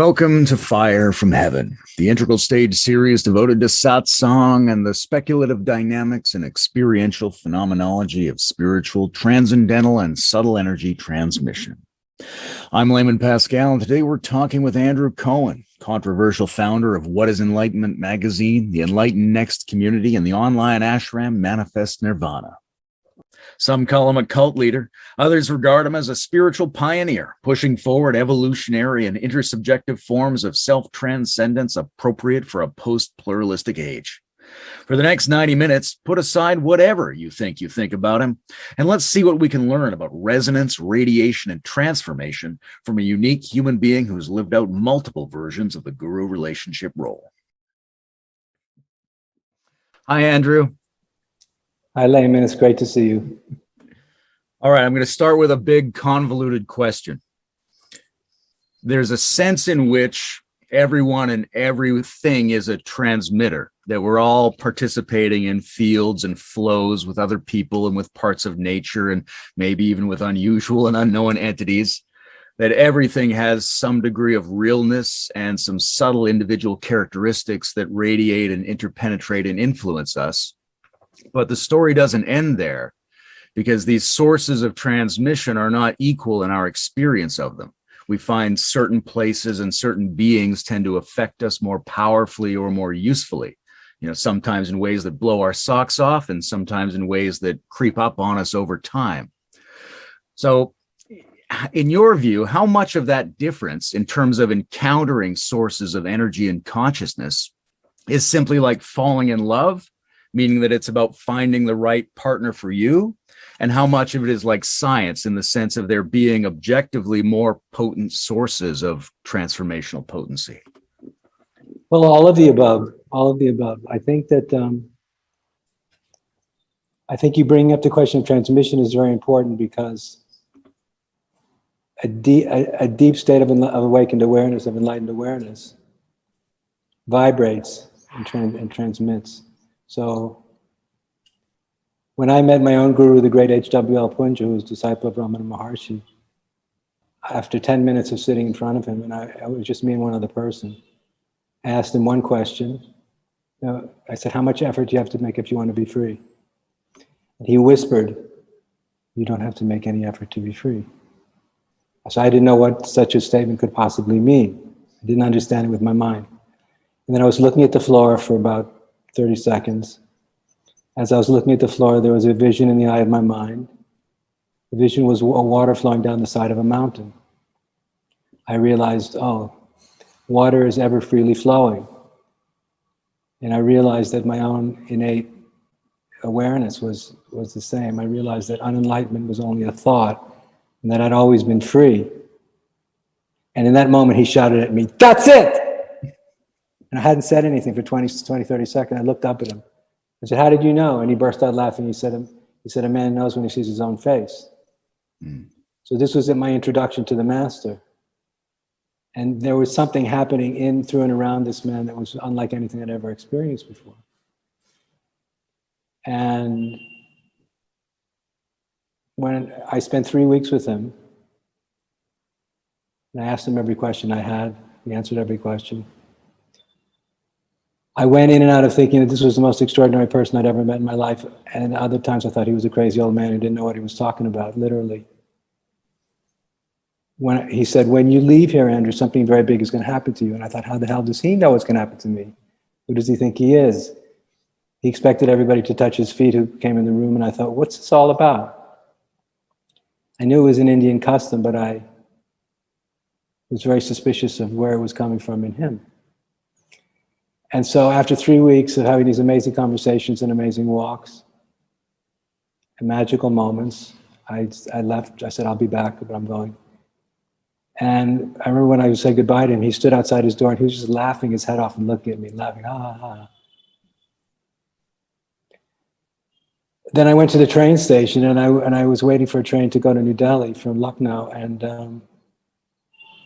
Welcome to Fire from Heaven, the integral stage series devoted to satsang and the speculative dynamics and experiential phenomenology of spiritual, transcendental, and subtle energy transmission. I'm Layman Pascal, and today we're talking with Andrew Cohen, controversial founder of What is Enlightenment magazine, the Enlightened Next community, and the online ashram Manifest Nirvana. Some call him a cult leader. Others regard him as a spiritual pioneer, pushing forward evolutionary and intersubjective forms of self-transcendence appropriate for a post-pluralistic age. For the next 90 minutes, put aside whatever you think about him, and let's see what we can learn about resonance, radiation, and transformation from a unique human being who has lived out multiple versions of the guru relationship role. Hi, Andrew. Hi, Layman. It's great to see you. All right, I'm going to start with a big convoluted question. There's a sense in which everyone and everything is a transmitter, that we're all participating in fields and flows with other people and with parts of nature and maybe even with unusual and unknown entities, that everything has some degree of realness and some subtle individual characteristics that radiate and interpenetrate and influence us. But the story doesn't end there, because these sources of transmission are not equal in our experience of them. We find certain places and certain beings tend to affect us more powerfully or more usefully, sometimes in ways that blow our socks off and sometimes in ways that creep up on us over time. So in your view, how much of that difference in terms of encountering sources of energy and consciousness is simply like falling in love, meaning that it's about finding the right partner for you, and how much of it is like science in the sense of there being objectively more potent sources of transformational potency? Well, all of the above. I think that you bringing up the question of transmission is very important, because a deep state of awakened awareness, of enlightened awareness, vibrates and transmits. So when I met my own guru, the great H.W.L. Poonja, who was a disciple of Ramana Maharshi, after 10 minutes of sitting in front of him, and I was just me and one other person, I asked him one question. I said, how much effort do you have to make if you want to be free? And he whispered, you don't have to make any effort to be free. So I didn't know what such a statement could possibly mean. I didn't understand it with my mind. And then I was looking at the floor for about 30 seconds. As I was looking at the floor, there was a vision in the eye of my mind. The vision was water flowing down the side of a mountain. I realized, water is ever freely flowing. And I realized that my own innate awareness was the same. I realized that unenlightenment was only a thought, and that I'd always been free. And in that moment, he shouted at me, "That's it!" And I hadn't said anything for 20, 30 seconds. I looked up at him. I said, how did you know? And he burst out laughing. He said, a man knows when he sees his own face. So this was my introduction to the master. And there was something happening in, through, and around this man that was unlike anything I'd ever experienced before. And when I spent 3 weeks with him, and I asked him every question I had, he answered every question. I went in and out of thinking that this was the most extraordinary person I'd ever met in my life. And other times I thought he was a crazy old man who didn't know what he was talking about, literally. When he said, when you leave here, Andrew, something very big is going to happen to you. And I thought, how the hell does he know what's going to happen to me? Who does he think he is? He expected everybody to touch his feet who came in the room. And I thought, what's this all about? I knew it was an Indian custom, but I was very suspicious of where it was coming from in him. And so after 3 weeks of having these amazing conversations and amazing walks and magical moments, I left. I said, I'll be back, but I'm going. And I remember when I said goodbye to him, he stood outside his door and he was just laughing his head off and looking at me, laughing, ha, ha, ha. Then I went to the train station and I was waiting for a train to go to New Delhi from Lucknow, and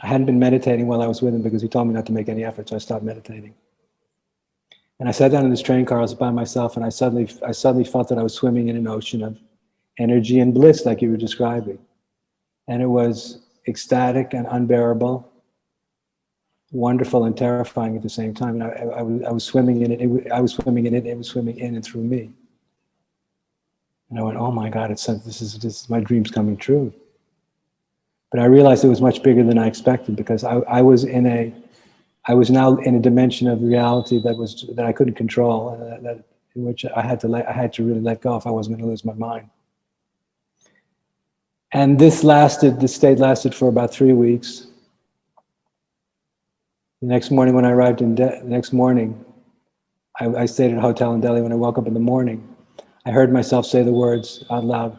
I hadn't been meditating while I was with him because he told me not to make any effort, so I stopped meditating. And I sat down in this train car, I was by myself, and I suddenly felt that I was swimming in an ocean of energy and bliss, like you were describing. And it was ecstatic and unbearable. wonderful and terrifying at the same time. And I was swimming in it. I was swimming in it. It was swimming in and through me. And I went, "Oh my God! This is my dream's coming true." But I realized it was much bigger than I expected, because I was now in a dimension of reality that I couldn't control, in which I had to really let go if I wasn't going to lose my mind. And this state lasted for about 3 weeks. The next morning when I arrived I stayed at a hotel in Delhi. When I woke up in the morning, I heard myself say the words out loud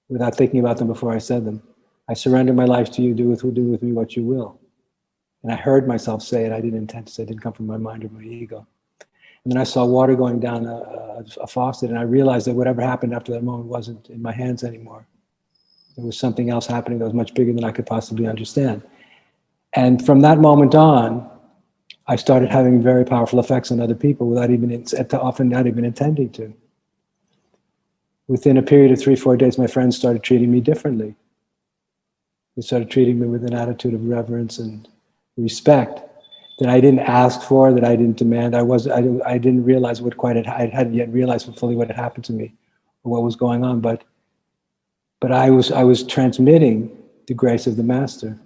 without thinking about them before I said them. "I surrender my life to you, do with me what you will." And I heard myself say it. I didn't intend to say it. It didn't come from my mind or my ego. And then I saw water going down a faucet, and I realized that whatever happened after that moment wasn't in my hands anymore. There was something else happening that was much bigger than I could possibly understand. And from that moment on, I started having very powerful effects on other people often not even intending to. Within a period of 3-4 days, my friends started treating me differently. They started treating me with an attitude of reverence and respect that I didn't ask for, that I didn't demand. I didn't realize I hadn't yet realized fully what had happened to me or what was going on, but I was transmitting the grace of the Master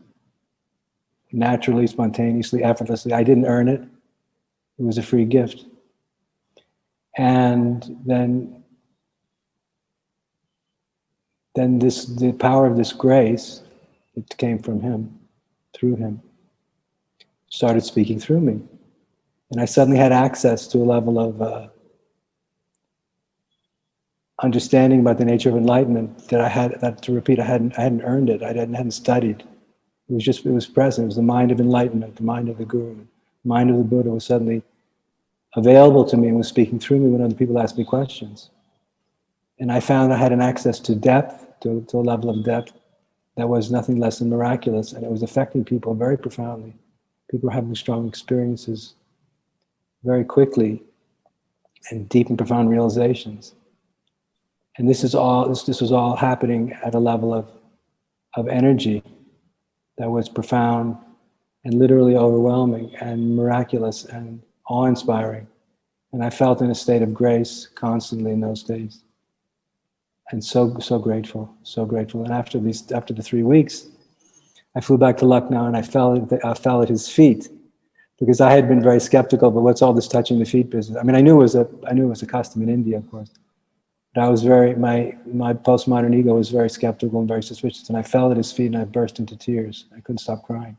naturally, spontaneously, effortlessly. I didn't earn it. It was a free gift. And then the power of this grace, it came from him, through him, started speaking through me. And I suddenly had access to a level of understanding about the nature of enlightenment that I hadn't earned it. I hadn't studied. It was present. It was the mind of enlightenment, the mind of the Guru, the mind of the Buddha was suddenly available to me and was speaking through me when other people asked me questions. And I found I had an access to depth, to a level of depth that was nothing less than miraculous, and it was affecting people very profoundly. People were having strong experiences very quickly and deep and profound realizations. And this was all happening at a level of energy that was profound and literally overwhelming and miraculous and awe-inspiring. And I felt in a state of grace constantly in those days. And so grateful, so grateful. And after the 3 weeks, I flew back to Lucknow and I fell at his feet, because I had been very skeptical, but what's all this touching the feet business? I mean, I knew it was a custom in India, of course. But I was my postmodern ego was very skeptical and very suspicious, and I fell at his feet and I burst into tears. I couldn't stop crying.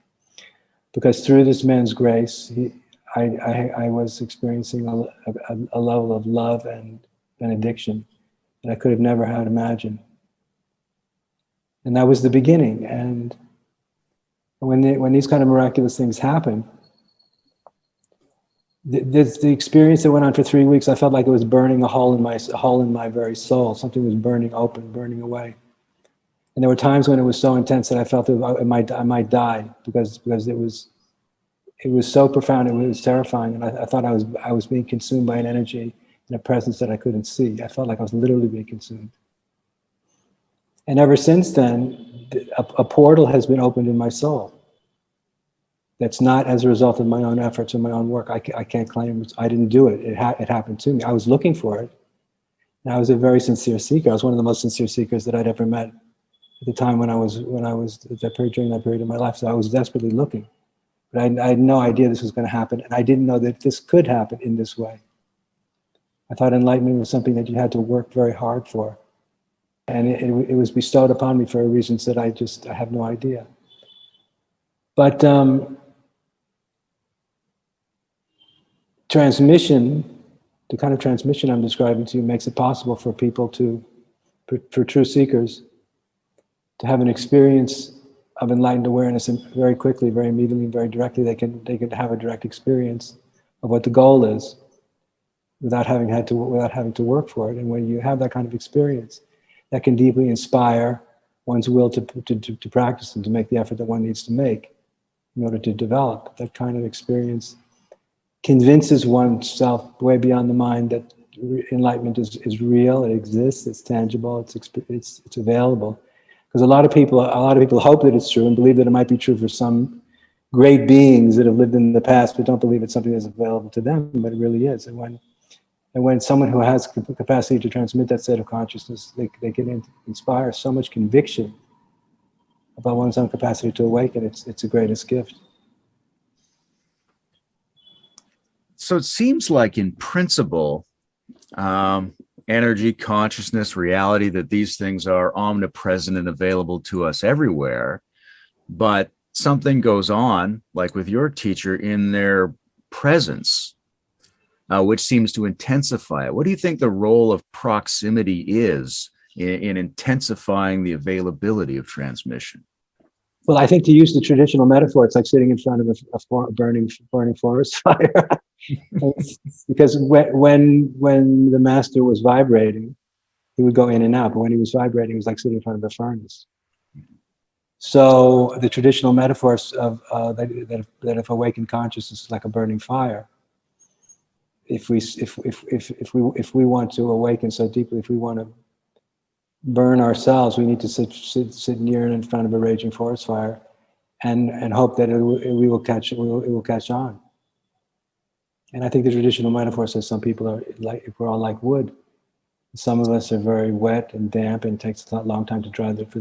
Because through this man's grace, I was experiencing a level of love and benediction that I could have never had imagined. And that was the beginning. And when these kind of miraculous things happen, the experience that went on for 3 weeks, I felt like it was burning a hole in my very soul. Something was burning open, burning away. And there were times when it was so intense that I felt that I might die because it was so profound. It was terrifying, and I thought I was being consumed by an energy and a presence that I couldn't see. I felt like I was literally being consumed. And ever since then, a portal has been opened in my soul. That's not as a result of my own efforts or my own work. I can't claim I didn't do it. It happened to me. I was looking for it. And I was a very sincere seeker. I was one of the most sincere seekers that I'd ever met at the time when I was during that period of my life. So I was desperately looking. But I had no idea this was going to happen. And I didn't know that this could happen in this way. I thought enlightenment was something that you had to work very hard for. And it was bestowed upon me for reasons that I have no idea. But transmission, the kind of transmission I'm describing to you, makes it possible for people for true seekers, to have an experience of enlightened awareness, and very quickly, very immediately, very directly, they can have a direct experience of what the goal is, without having to work for it. And when you have that kind of experience, that can deeply inspire one's will to practice and to make the effort that one needs to make in order to develop. That kind of experience convinces oneself way beyond the mind that enlightenment is real, it exists, it's tangible, it's available. Because a lot of people hope that it's true and believe that it might be true for some great beings that have lived in the past, but don't believe it's something that's available to them, but it really is. And when someone who has capacity to transmit that state of consciousness, they can inspire so much conviction about one's own capacity to awaken. It's the greatest gift. So it seems like in principle, energy, consciousness, reality, that these things are omnipresent and available to us everywhere. But something goes on, like with your teacher, in their presence, which seems to intensify it. What do you think the role of proximity is in intensifying the availability of transmission? Well, I think, to use the traditional metaphor, it's like sitting in front of a burning forest fire. Because when the master was vibrating, he would go in and out. But when he was vibrating, it was like sitting in front of a furnace. So the traditional metaphors of that of awakened consciousness is like a burning fire. If we want to awaken so deeply, if we want to burn ourselves, we need to sit near and in front of a raging forest fire, and hope that it will catch on. And I think the traditional metaphor says some people are like, if we're all like wood. Some of us are very wet and damp, and it takes a long time for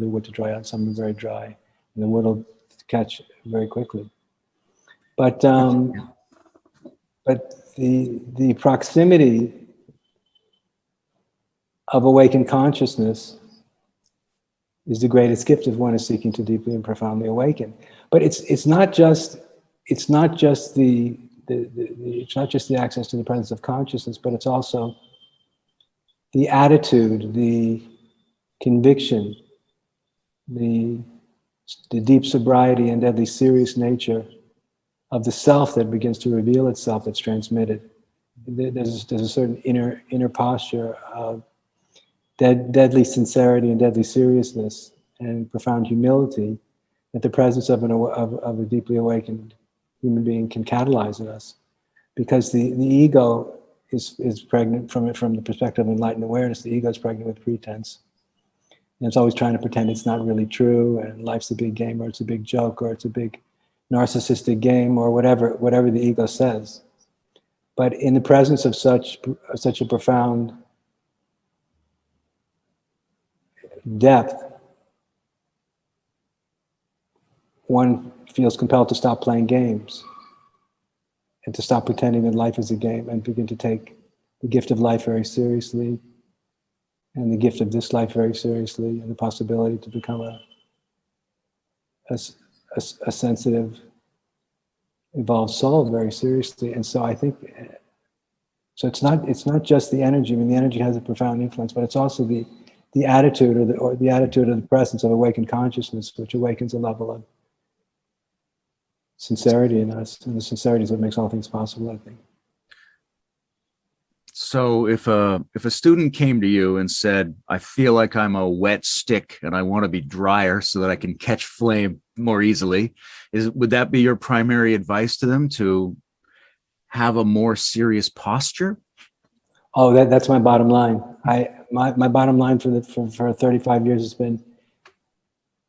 the wood to dry out. Some are very dry, and the wood will catch very quickly. But the proximity of awakened consciousness is the greatest gift if one is seeking to deeply and profoundly awaken. But it's not just the access to the presence of consciousness, but it's also the attitude, the conviction, the deep sobriety and deadly serious nature of the self that begins to reveal itself, that's transmitted. There's a certain inner posture of deadly sincerity and deadly seriousness and profound humility that the presence of a deeply awakened human being can catalyze in us. Because the ego is pregnant from the perspective of enlightened awareness. The ego is pregnant with pretense. And it's always trying to pretend it's not really true, and life's a big game, or it's a big joke, or it's a big narcissistic game, or whatever the ego says. But in the presence of such a profound depth, one feels compelled to stop playing games and to stop pretending that life is a game, and begin to take the gift of life very seriously, and the gift of this life very seriously, and the possibility to become a sensitive, evolved soul very seriously. And so I think, so it's not just the energy. I mean, the energy has a profound influence, but it's also the attitude or the attitude of the presence of awakened consciousness, which awakens a level of sincerity in us, and the sincerity is what makes all things possible, I think. So if a student came to you and said, I feel like I'm a wet stick and I want to be drier so that I can catch flame more easily, would that be your primary advice to them, to have a more serious posture? Oh, that's my bottom line. My bottom line for 35 years has been,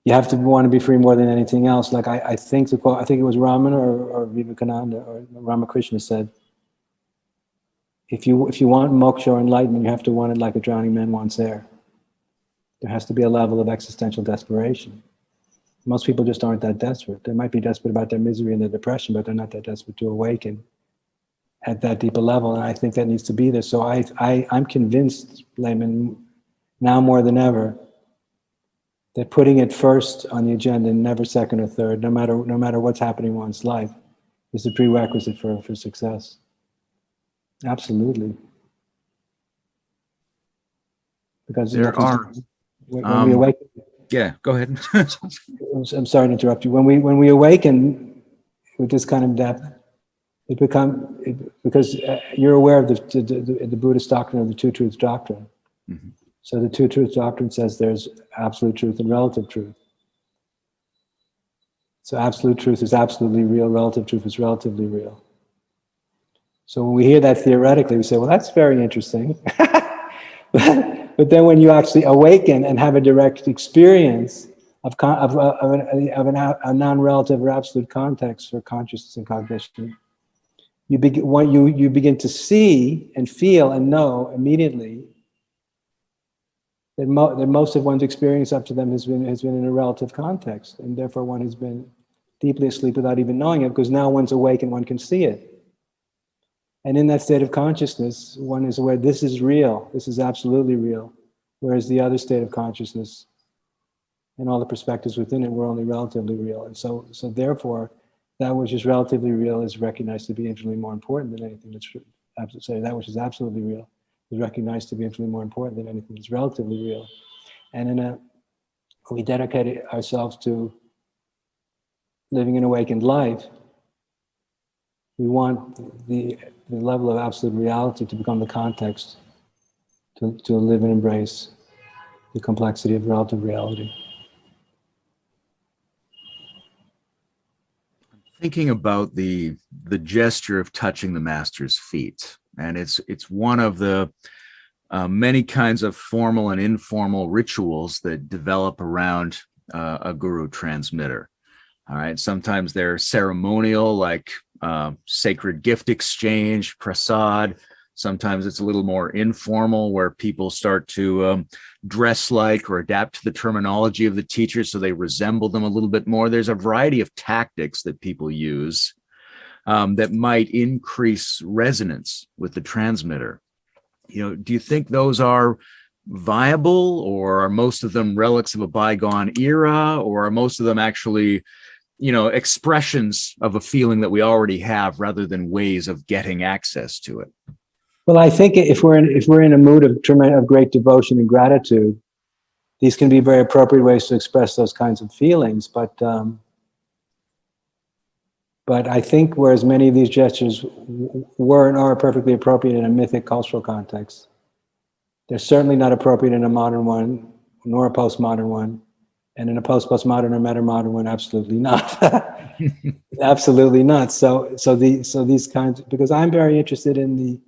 you have to want to be free more than anything else. Like I think it was Ramana or Vivekananda or Ramakrishna said, if you want moksha or enlightenment, you have to want it like a drowning man wants air. There has to be a level of existential desperation. Most people just aren't that desperate. They might be desperate about their misery and their depression, but they're not that desperate to awaken at that deeper level. And I think that needs to be there. So I'm convinced, Layman, now more than ever, that putting it first on the agenda, never second or third, no matter what's happening in one's life, is the prerequisite for success. Absolutely. Because when we awaken. Yeah, go ahead. I'm sorry to interrupt you. When we awaken with this kind of depth, because you're aware of the Buddhist doctrine of the two truths doctrine. Mm-hmm. So the two truths doctrine says there's absolute truth and relative truth. So absolute truth is absolutely real, relative truth is relatively real. So when we hear that theoretically, we say, well, that's very interesting. But then when you actually awaken and have a direct experience a non-relative or absolute context for consciousness and cognition, you begin to see and feel and know immediately that most of one's experience up to them has been in a relative context, and therefore one has been deeply asleep without even knowing it, because now one's awake and one can see it. And in that state of consciousness, one is aware this is real, this is absolutely real, whereas the other state of consciousness and all the perspectives within it were only relatively real. And so therefore, that which is relatively real is recognized to be infinitely more important than anything that's absolutely. That which is absolutely real is recognized to be infinitely more important than anything that's relatively real. And we dedicate ourselves to living an awakened life. We want the level of absolute reality to become the context to live and embrace the complexity of relative reality. Thinking about the gesture of touching the master's feet, and it's one of the many kinds of formal and informal rituals that develop around a guru transmitter. All right, sometimes they're ceremonial, like sacred gift exchange, prasad. Sometimes it's a little more informal, where people start to dress like or adapt to the terminology of the teacher so they resemble them a little bit more. There's a variety of tactics that people use that might increase resonance with the transmitter. Do you think those are viable, or are most of them relics of a bygone era, or are most of them actually expressions of a feeling that we already have rather than ways of getting access to it? Well, I think if we're in a mood of great devotion and gratitude, these can be very appropriate ways to express those kinds of feelings. But I think whereas many of these gestures were and are perfectly appropriate in a mythic cultural context, they're certainly not appropriate in a modern one, nor a postmodern one. And in a postmodern or metamodern one, absolutely not. Absolutely not. So these kinds, because I'm very interested in the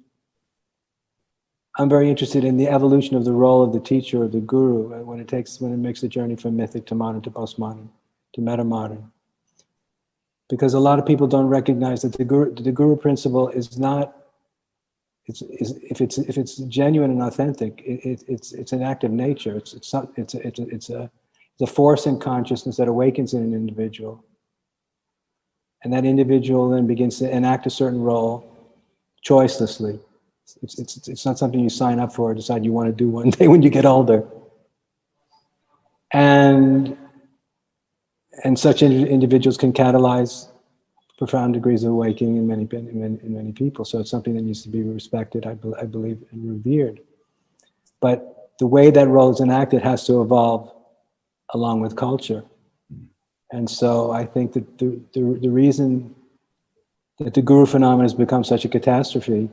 evolution of the role of the teacher or the guru when it makes the journey from mythic to modern to postmodern to metamodern. Because a lot of people don't recognize that the guru principle is not. If it's genuine and authentic, it's an act of nature. It's a force in consciousness that awakens in an individual, and that individual then begins to enact a certain role choicelessly. It's not something you sign up for or decide you want to do one day when you get older. And such individuals can catalyze profound degrees of awakening in many people. So it's something that needs to be respected, I believe, and revered. But the way that role is enacted has to evolve along with culture. And so I think that the reason that the guru phenomenon has become such a catastrophe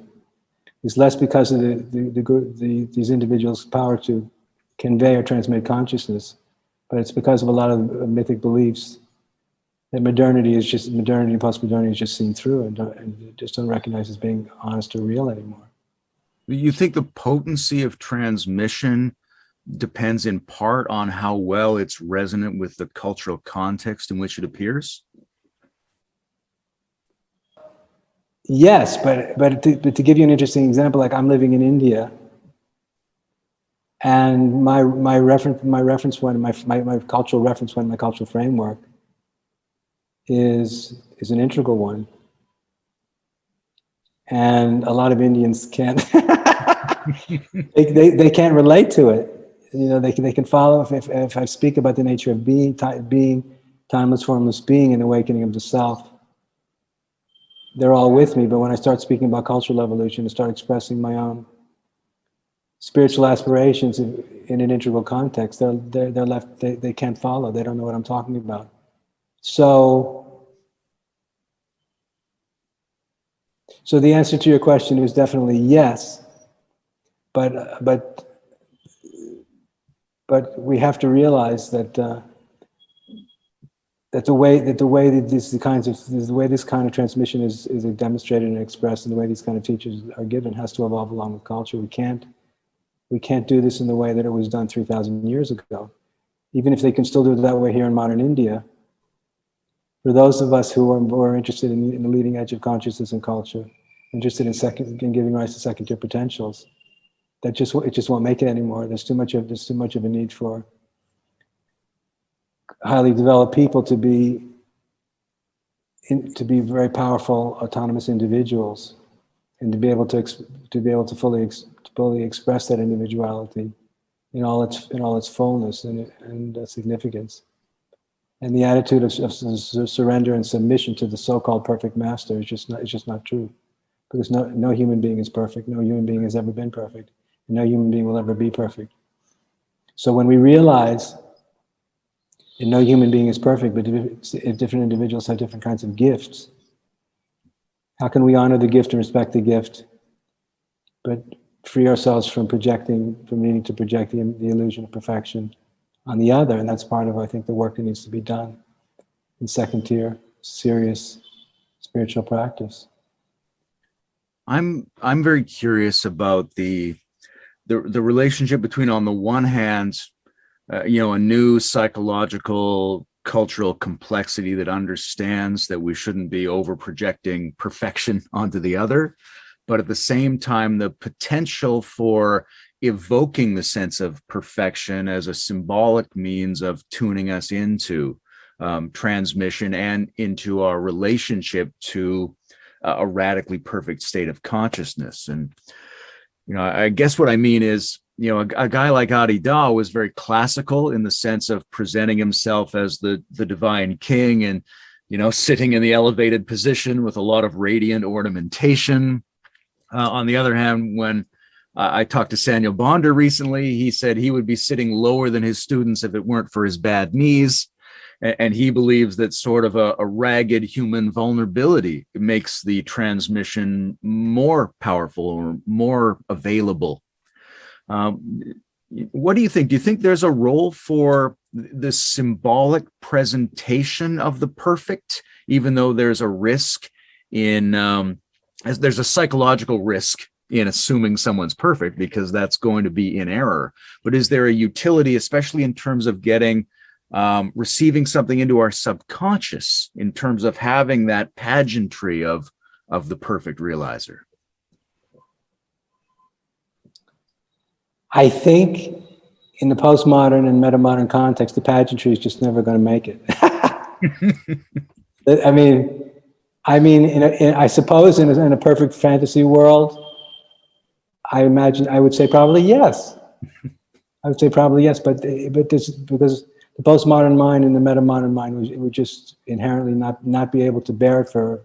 is less because of these individuals' power to convey or transmit consciousness, but it's because of a lot of mythic beliefs that modernity and postmodernity is just seen through and just don't recognize as being honest or real anymore. You think the potency of transmission depends in part on how well it's resonant with the cultural context in which it appears? Yes, but to give you an interesting example, like I'm living in India, and my reference point, my cultural reference point, my cultural framework is an integral one, and a lot of Indians can't they can't relate to it. They can follow if I speak about the nature of being, timeless, formless being, and awakening of the self. They're all with me, but when I start speaking about cultural evolution and start expressing my own spiritual aspirations in an integral context, they're left. They can't follow. They don't know what I'm talking about. So the answer to your question is definitely yes, but we have to realize that the way this kind of transmission is demonstrated and expressed, and the way these kind of teachers are given has to evolve along with culture. We can't do this in the way that it was done 3,000 years ago. even if they can still do it that way here in modern India, for those of us who are more interested in the leading edge of consciousness and culture, interested in giving rise to second-tier potentials, it just won't make it anymore. There's too much of a need for highly developed people to be very powerful, autonomous individuals, and to be able to fully express that individuality in all its fullness and significance. And the attitude of surrender and submission to the so-called perfect master is just not true, because no human being is perfect. No human being has ever been perfect, and no human being will ever be perfect. So when we realize that no human being is perfect, but if different individuals have different kinds of gifts, how can we honor the gift and respect the gift, but free ourselves from needing to project the illusion of perfection on the other? And that's part of, I think, the work that needs to be done in second-tier, serious spiritual practice. I'm very curious about the relationship between, on the one hand, a new psychological, cultural complexity that understands that we shouldn't be over projecting perfection onto the other, but at the same time, the potential for evoking the sense of perfection as a symbolic means of tuning us into transmission and into our relationship to a radically perfect state of consciousness. And, I guess what I mean is, a guy like H.W.L was very classical in the sense of presenting himself as the divine king and, sitting in the elevated position with a lot of radiant ornamentation. On the other hand, when I talked to Samuel Bonder recently, he said he would be sitting lower than his students if it weren't for his bad knees. And he believes that sort of a ragged human vulnerability makes the transmission more powerful or more available. What do you think? Do you think there's a role for the symbolic presentation of the perfect, even though there's a risk there's a psychological risk in assuming someone's perfect, because that's going to be in error? But is there a utility, especially in terms of receiving something into our subconscious, in terms of having that pageantry of the perfect realizer? I think in the postmodern and metamodern context, the pageantry is just never going to make it. I suppose in a perfect fantasy world, I would say probably yes. But because the postmodern mind and the metamodern mind would just inherently not be able to bear it for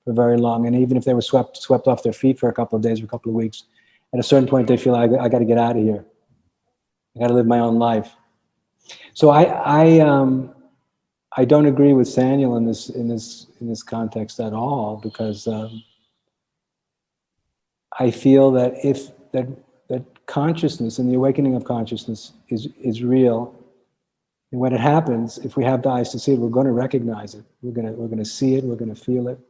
very long. And even if they were swept off their feet for a couple of days or a couple of weeks, at a certain point they feel like, I got to get out of here. I got to live my own life. So I don't agree with Samuel in this context at all, because I feel that that consciousness and the awakening of consciousness is real. And when it happens, if we have the eyes to see it, we're going to recognize it. We're going to see it. We're going to feel it,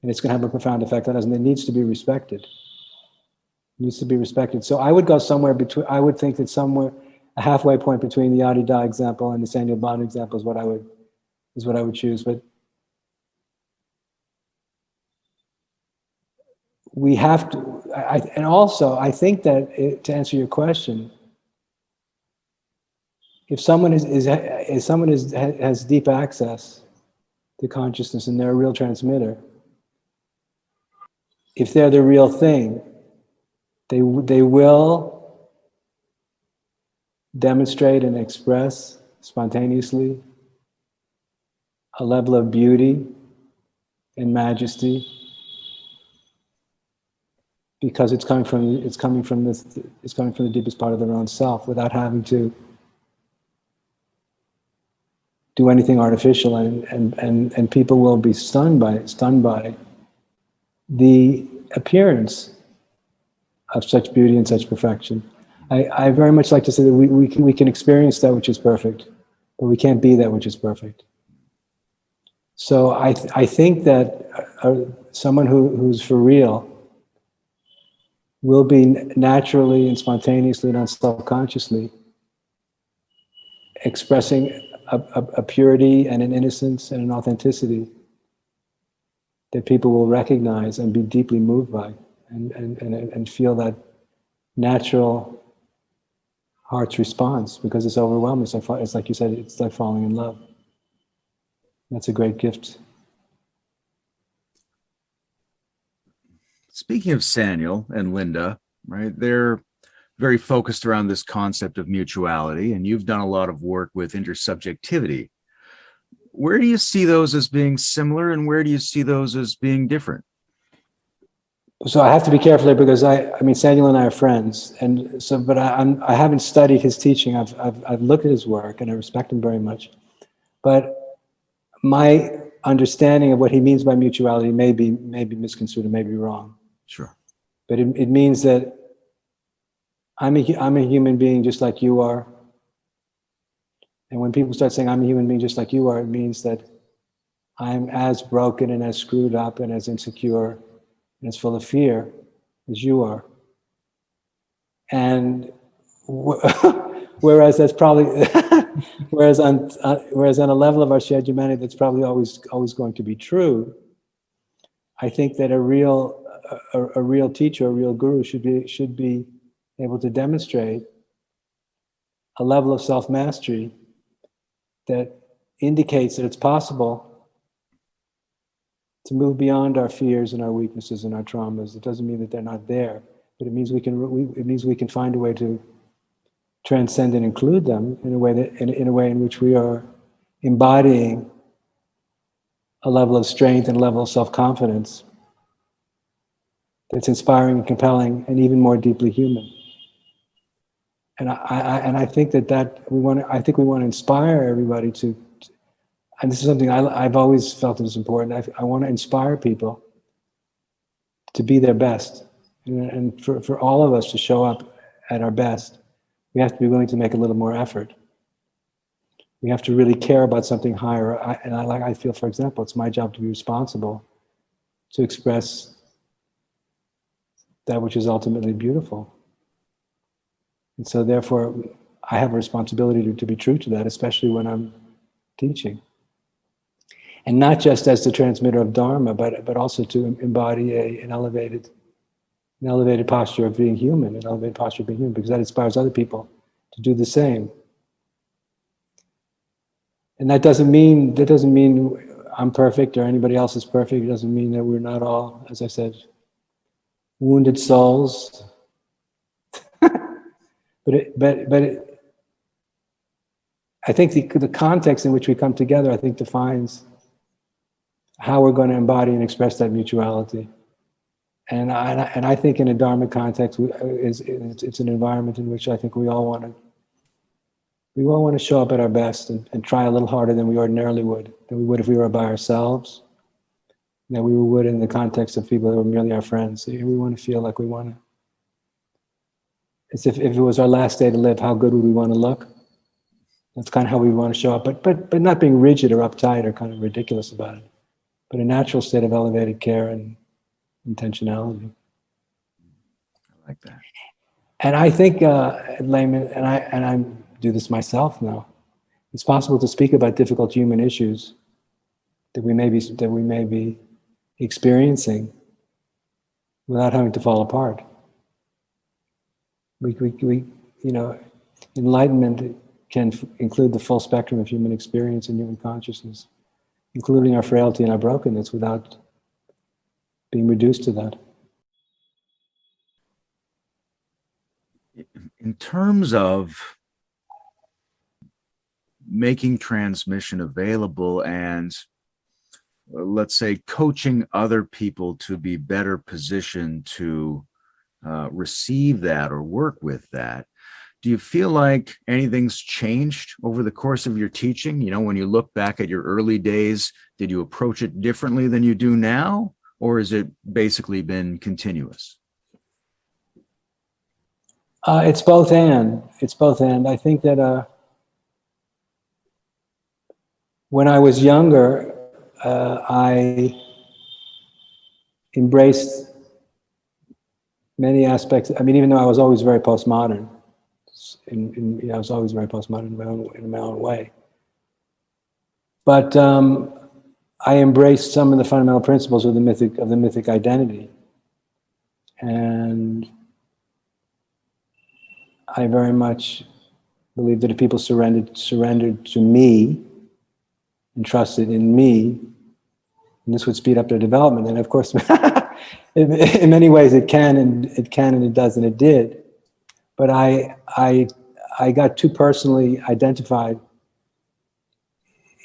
and it's going to have a profound effect on us. And it needs to be respected. It needs to be respected. So I would go somewhere between. I would think that somewhere a halfway point between the H.W.L example and the Samuel Bond example is what I would choose. But we have to. And also, I think that to answer your question, if someone has deep access to consciousness and they're a real transmitter, if they're the real thing, they will demonstrate and express spontaneously a level of beauty and majesty, because it's coming from the deepest part of their own self, without having to do anything artificial, and people will be stunned by the appearance of such beauty and such perfection. I very much like to say that we can experience that which is perfect, but we can't be that which is perfect. So I think that someone who's for real will be naturally and spontaneously and self-consciously expressing a purity and an innocence and an authenticity that people will recognize and be deeply moved by, and feel that natural heart's response, because it's overwhelming. It's like you said, it's like falling in love. That's a great gift. Speaking of Saniel and Linda, right, they're very focused around this concept of mutuality, and you've done a lot of work with intersubjectivity. Where do you see those as being similar, and where do you see those as being different? So I have to be careful here, because I mean, Saniel and I are friends, and so, but I haven't studied his teaching. I've looked at his work, and I respect him very much. But my understanding of what he means by mutuality may be misconstrued and may be wrong. Sure. But it means that I'm a human being just like you are. And when people start saying I'm a human being just like you are, it means that I'm as broken and as screwed up and as insecure and as full of fear as you are. And whereas that's probably whereas on a level of our shared humanity, that's probably always going to be true. I think that a real teacher, a real guru should be able to demonstrate a level of self-mastery that indicates that it's possible to move beyond our fears and our weaknesses and our traumas. It doesn't mean that they're not there, but it means we can find a way to transcend and include them in a way in which we are embodying a level of strength and a level of self-confidence that's inspiring and compelling and even more deeply human. And I think we want to inspire everybody to, and this is something I've always felt is important. I want to inspire people to be their best, and for all of us to show up at our best, we have to be willing to make a little more effort. We have to really care about something higher. I feel, for example, it's my job to be responsible to express that which is ultimately beautiful. And so therefore, I have a responsibility to be true to that, especially when I'm teaching. And not just as the transmitter of Dharma, but also to embody an elevated posture of being human, because that inspires other people to do the same. And that doesn't mean I'm perfect or anybody else is perfect. It doesn't mean that we're not all, as I said, wounded souls. I think the context in which we come together, I think, defines how we're going to embody and express that mutuality. And I think in a Dharma context, it's an environment in which I think we all want to show up at our best and try a little harder than we ordinarily would, than we would if we were by ourselves, that we would in the context of people who are merely our friends. So we want to feel like we want to. It's if it was our last day to live, how good would we want to look? That's kind of how we want to show up, but not being rigid or uptight or kind of ridiculous about it, but a natural state of elevated care and intentionality. I like that. And I think, Layman, and I do this myself now. It's possible to speak about difficult human issues that we may be experiencing without having to fall apart. We enlightenment can include the full spectrum of human experience and human consciousness, including our frailty and our brokenness, without being reduced to that. In terms of making transmission available and, let's say, coaching other people to be better positioned to receive that or work with that, do you feel like anything's changed over the course of your teaching? You know, when you look back at your early days, did you approach it differently than you do now? Or has it basically been continuous? It's both and. I think that when I was younger, I embraced many aspects. I mean, even though I was always very postmodern, I was always very postmodern in my own way. But I embraced some of the fundamental principles of the mythic identity, and I very much believe that if people surrendered to me and trusted in me, and this would speed up their development. And of course, in many ways, it can and it does and it did. But I got too personally identified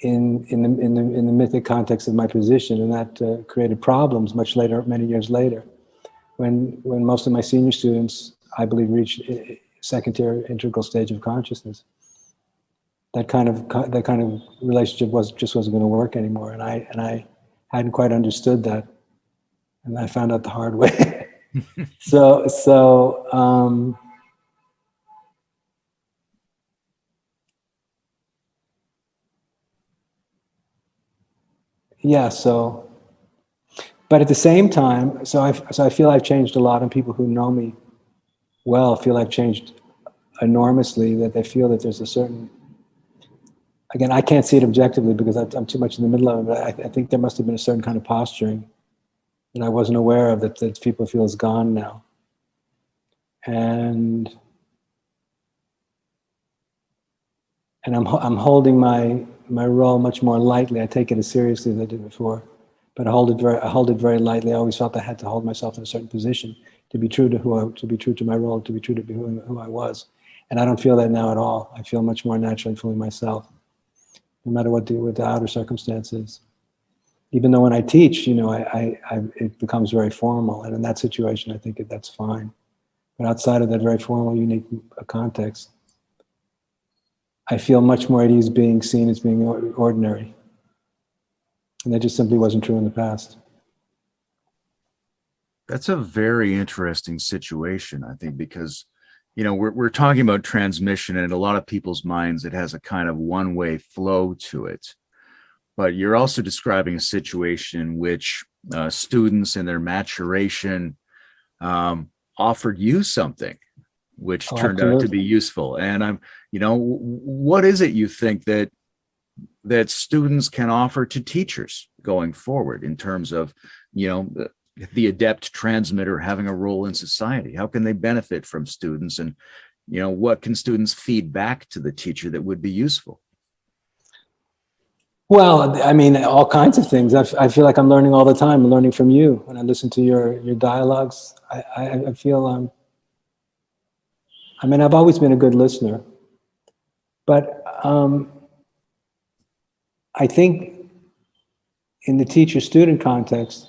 in the mythic context of my position, and that created problems much later, many years later, when most of my senior students, I believe, reached a second-tier integral stage of consciousness. That kind of relationship just wasn't going to work anymore, and I hadn't quite understood that, and I found out the hard way. Yeah, but at the same time, so I feel I've changed a lot, and people who know me well feel I've changed enormously, that they feel that there's a certain, again, I can't see it objectively because I'm too much in the middle of it, but I think there must have been a certain kind of posturing that I wasn't aware of that people feel is gone now. And I'm holding my role much more lightly. I take it as seriously as I did before, but I hold it very lightly. I always felt I had to hold myself in a certain position to be true to my role, to be true to who I was. And I don't feel that now at all. I feel much more naturally fully myself, no matter what the outer circumstances. Even though when I teach, it becomes very formal, and in that situation, I think that's fine. But outside of that very formal, unique context, I feel much more at ease being seen as being ordinary. And that just simply wasn't true in the past. That's a very interesting situation, I think, because, we're talking about transmission, and in a lot of people's minds, it has a kind of one-way flow to it. But you're also describing a situation in which students in their maturation offered you something which turned out to be useful. And what is it you think that students can offer to teachers going forward in terms of, the adept transmitter having a role in society? How can they benefit from students, and, what can students feed back to the teacher that would be useful? Well, I mean, all kinds of things. I feel like I'm learning all the time. I'm learning from you. When I listen to your dialogues, I feel I've always been a good listener, but I think in the teacher-student context,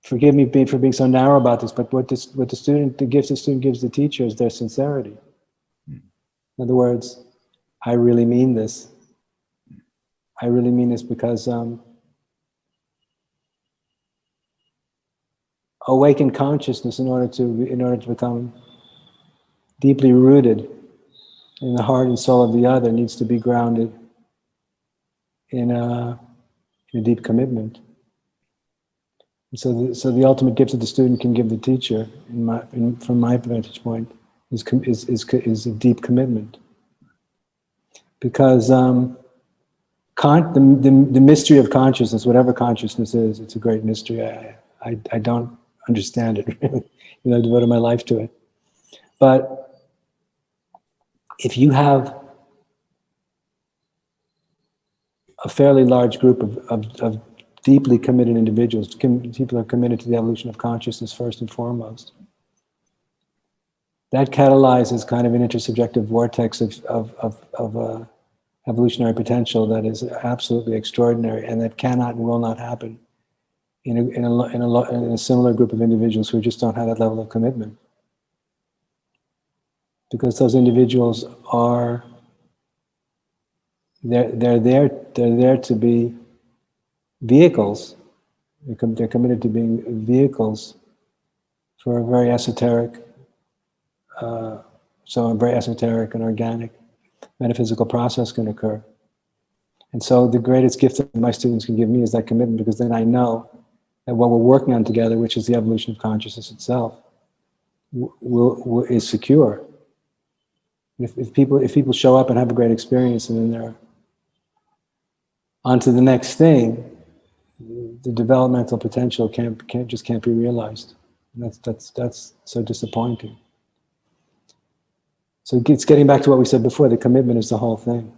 forgive me for being so narrow about this, but the gift the student gives the teacher is their sincerity. In other words, I really mean this. I really mean this because awakened consciousness, in order to become deeply rooted in the heart and soul of the other, needs to be grounded in a deep commitment. And so the ultimate gift that the student can give the teacher, from my vantage point, is a deep commitment. Because the mystery of consciousness, whatever consciousness is, it's a great mystery. I don't understand it really. I devoted my life to it. But if you have a fairly large group of deeply committed individuals, people are committed to the evolution of consciousness first and foremost, that catalyzes kind of an intersubjective vortex of evolutionary potential that is absolutely extraordinary, and that cannot and will not happen in a similar group of individuals who just don't have that level of commitment. Because those individuals they're there to be vehicles. They're committed to being vehicles for a very esoteric, so a very esoteric and organic metaphysical process can occur. And so the greatest gift that my students can give me is that commitment, because then I know that what we're working on together, which is the evolution of consciousness itself, is secure. If people show up and have a great experience, and then they're on to the next thing, the developmental potential can't be realized. And that's so disappointing. So it's getting back to what we said before. The commitment is the whole thing.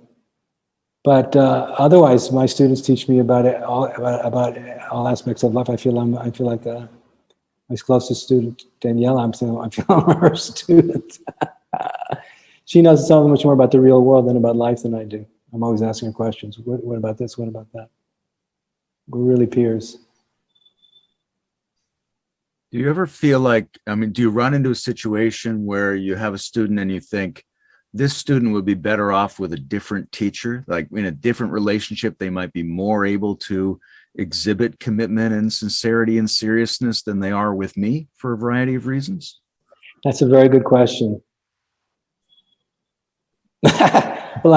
But otherwise, my students teach me about all aspects of life. I feel like my closest student, Danielle. I feel I'm her student. She knows so much more about the real world and about life than I do. I'm always asking her questions. What about this? What about that? We're really peers. Do you ever feel like, do you run into a situation where you have a student and you think, this student would be better off with a different teacher, like in a different relationship, they might be more able to exhibit commitment and sincerity and seriousness than they are with me for a variety of reasons? That's a very good question. Well,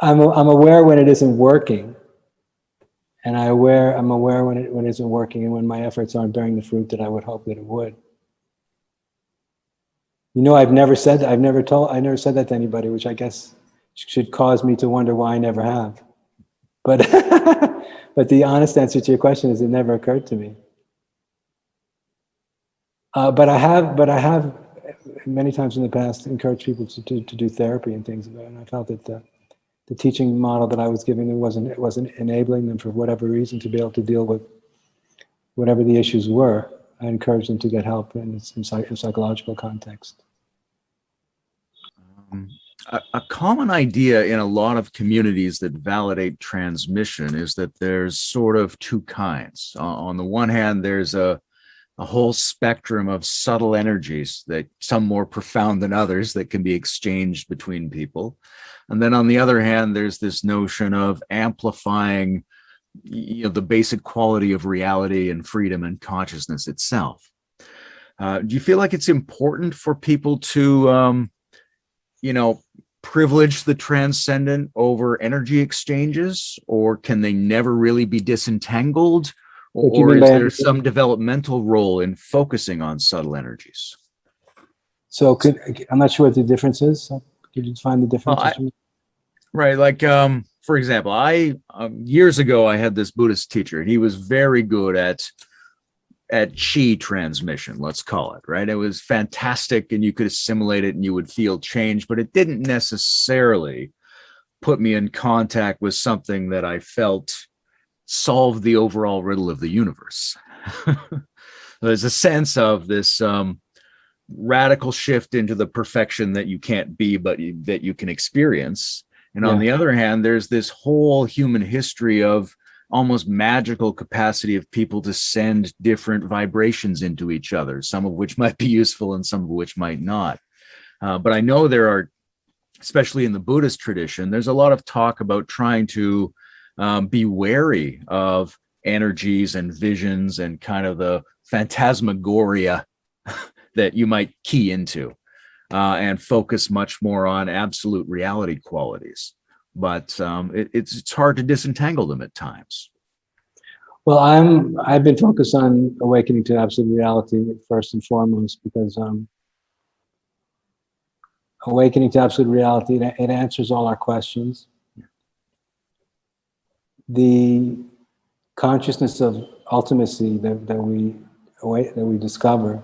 I'm aware when it isn't working, and I'm aware when it isn't working, and when my efforts aren't bearing the fruit that I would hope that it would. You know, I've never said that to anybody, which I guess should cause me to wonder why I never have. But but the honest answer to your question is it never occurred to me. But I have many times in the past encouraged people to do therapy and things, and I felt that the teaching model that I was giving them wasn't enabling them for whatever reason to be able to deal with whatever the issues were. I encouraged them to get help in psychological context. A common idea in a lot of communities that validate transmission is that there's sort of two kinds. On the one hand, there's a whole spectrum of subtle energies, that some more profound than others, that can be exchanged between people. And then on the other hand, there's this notion of amplifying, the basic quality of reality and freedom and consciousness itself. Do you feel like it's important for people to, privilege the transcendent over energy exchanges, or can they never really be disentangled? Or is there some developmental role in focusing on subtle energies? So I'm not sure what the difference is. Could you define the difference? Right. Like, for example, years ago, I had this Buddhist teacher. He was very good at chi transmission, let's call it, right? It was fantastic, and you could assimilate it and you would feel change, but it didn't necessarily put me in contact with something that I felt solved the overall riddle of the universe. There's a sense of this radical shift into the perfection that you can't be, but that you can experience. And on the other hand, there's this whole human history of almost magical capacity of people to send different vibrations into each other, some of which might be useful and some of which might not. But I know there are, especially in the Buddhist tradition, there's a lot of talk about trying to be wary of energies and visions and kind of the phantasmagoria that you might key into, and focus much more on absolute reality qualities. But it's hard to disentangle them at times. Well, I've been focused on awakening to absolute reality first and foremost, because awakening to absolute reality, it answers all our questions. The consciousness of ultimacy that we discover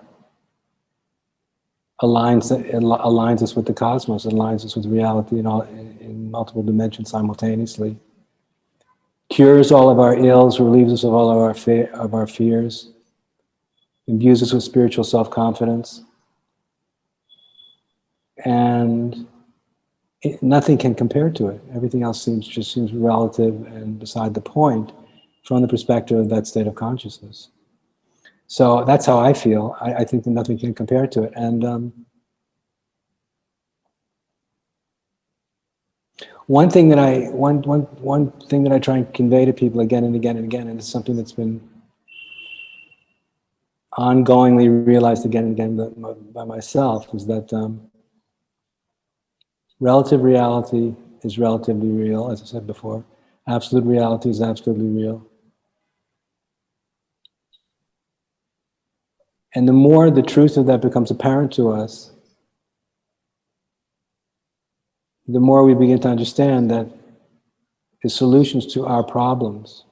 aligns us with the cosmos, aligns us with reality in multiple dimensions simultaneously. Cures all of our ills, relieves us of all of our fears, imbues us with spiritual self-confidence, and nothing can compare to it. Everything else just seems relative and beside the point from the perspective of that state of consciousness. So that's how I feel. I think that nothing can compare to it. And one thing that I try and convey to people again and again and again, and it's something that's been ongoingly realized again and again by myself, is that relative reality is relatively real, as I said before. Absolute reality is absolutely real. And the more the truth of that becomes apparent to us, the more we begin to understand that the solutions to our problems,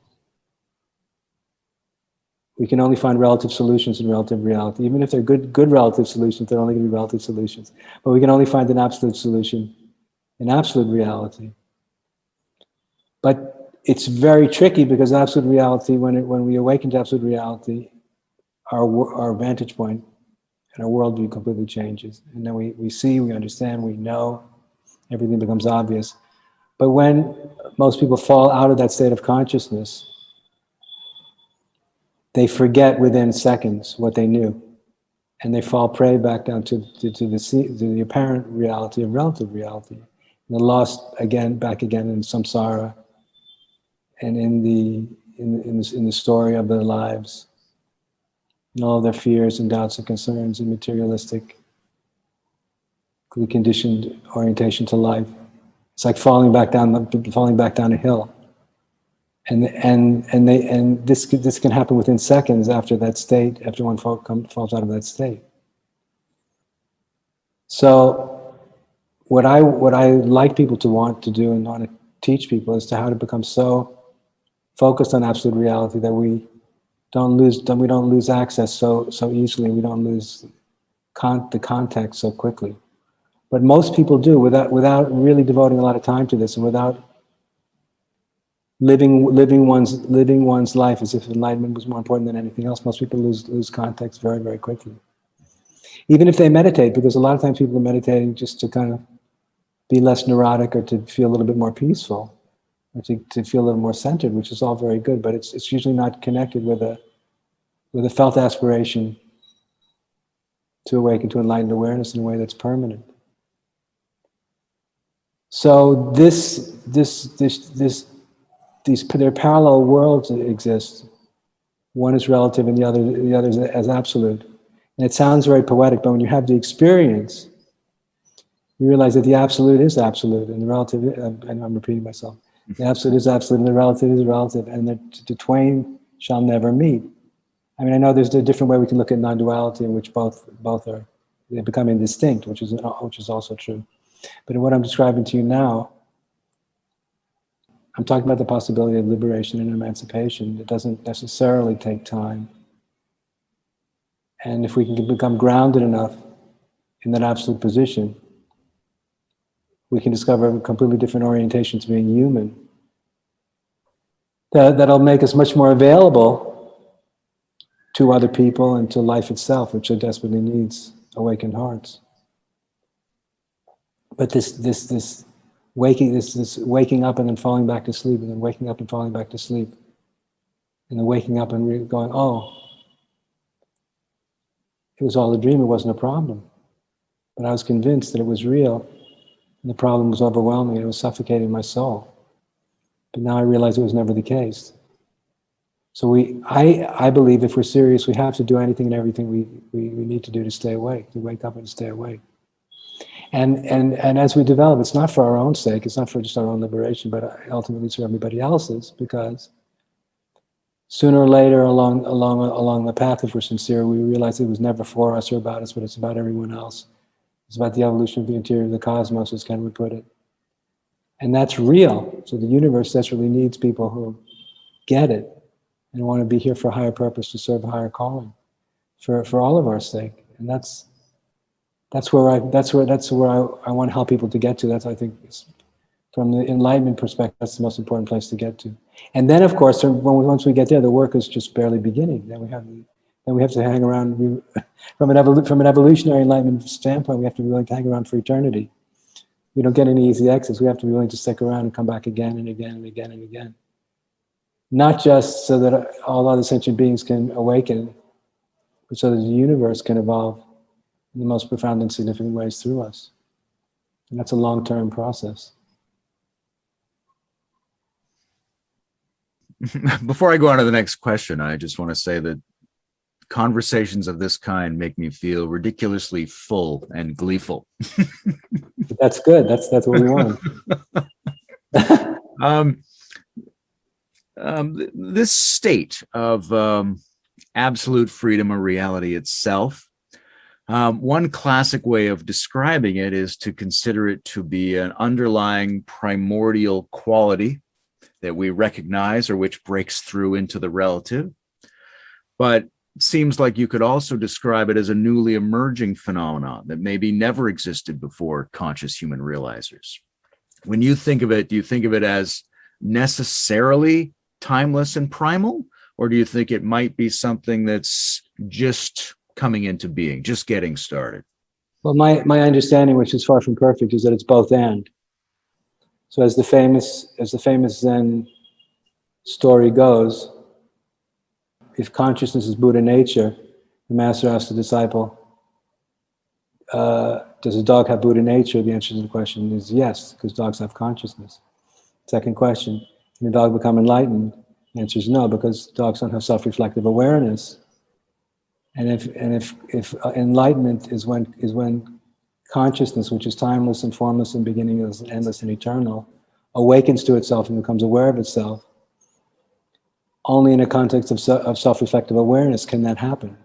we can only find relative solutions in relative reality. Even if they're good relative solutions, they're only going to be relative solutions. But we can only find an absolute solution in absolute reality. But it's very tricky because absolute reality, when we awaken to absolute reality, our vantage point and our worldview completely changes. And then we see, we understand, we know, everything becomes obvious. But when most people fall out of that state of consciousness, they forget within seconds what they knew. And they fall prey back down to the apparent reality of relative reality. And they're lost again, back again in samsara and in the story of their lives, and all their fears and doubts and concerns and materialistic conditioned orientation to life. It's like falling back down a hill. And this can happen within seconds after that state, after one falls out of that state. So what I like people to want to do and want to teach people is to how to become so focused on absolute reality that we don't lose access so easily. We don't lose the context so quickly. But most people do without really devoting a lot of time to this, and without living one's life as if enlightenment was more important than anything else. Most people lose context very, very quickly. Even if they meditate, because a lot of times people are meditating just to kind of be less neurotic or to feel a little bit more peaceful, or to feel a little more centered, which is all very good, but it's usually not connected with a felt aspiration to awaken to enlightened awareness in a way that's permanent. So there are parallel worlds that exist. One is relative and the other is as absolute. And it sounds very poetic, but when you have the experience, you realize that the absolute is absolute and the relative, and I'm repeating myself, the absolute is absolute and the relative is relative, and the twain shall never meet. I mean, I know there's a different way we can look at non-duality in which both are, they become indistinct, which is also true. But in what I'm describing to you now, I'm talking about the possibility of liberation and emancipation. It doesn't necessarily take time. And if we can become grounded enough in that absolute position, we can discover a completely different orientation to being human. That'll make us much more available to other people and to life itself, which so desperately needs awakened hearts. But this waking up and then falling back to sleep, and then waking up and falling back to sleep, and then waking up and going, oh, it was all a dream, it wasn't a problem. But I was convinced that it was real, and the problem was overwhelming, and it was suffocating my soul. But now I realize it was never the case. So I believe if we're serious, we have to do anything and everything we need to do to stay awake, to wake up and stay awake. And as we develop, it's not for our own sake, it's not for just our own liberation, but ultimately it's for everybody else's, because sooner or later along the path, if we're sincere, we realize it was never for us or about us, but it's about everyone else. It's about the evolution of the interior of the cosmos, as Ken would put it. And that's real. So the universe desperately needs people who get it and want to be here for a higher purpose, to serve a higher calling, for all of our sake. And that's where I want to help people to get to. That's, I think, from the enlightenment perspective, that's the most important place to get to. And then, of course, once we get there, the work is just barely beginning. Then we have to hang around. From an evolutionary enlightenment standpoint, we have to be willing to hang around for eternity. We don't get any easy exits. We have to be willing to stick around and come back again and again and again and again. Not just so that all other sentient beings can awaken, but so that the universe can evolve in the most profound and significant ways through us. And that's a long-term process. Before I go on to the next question, I just want to say that conversations of this kind make me feel ridiculously full and gleeful. That's good. That's what we want. This state of absolute freedom or reality itself, One classic way of describing it is to consider it to be an underlying primordial quality that we recognize or which breaks through into the relative. But it seems like you could also describe it as a newly emerging phenomenon that maybe never existed before conscious human realizers. When you think of it, do you think of it as necessarily timeless and primal, or do you think it might be something that's just coming into being, just getting started? Well, my understanding, which is far from perfect, is that it's both and. So as the famous Zen story goes, if consciousness is Buddha nature, the master asks the disciple, does a dog have Buddha nature? The answer to the question is yes, because dogs have consciousness. Second question, can a dog become enlightened? The answer is no, because dogs don't have self-reflective awareness. And if enlightenment is when consciousness, which is timeless and formless and beginningless and endless and eternal, awakens to itself and becomes aware of itself, only in a context of self-reflective awareness can that happen.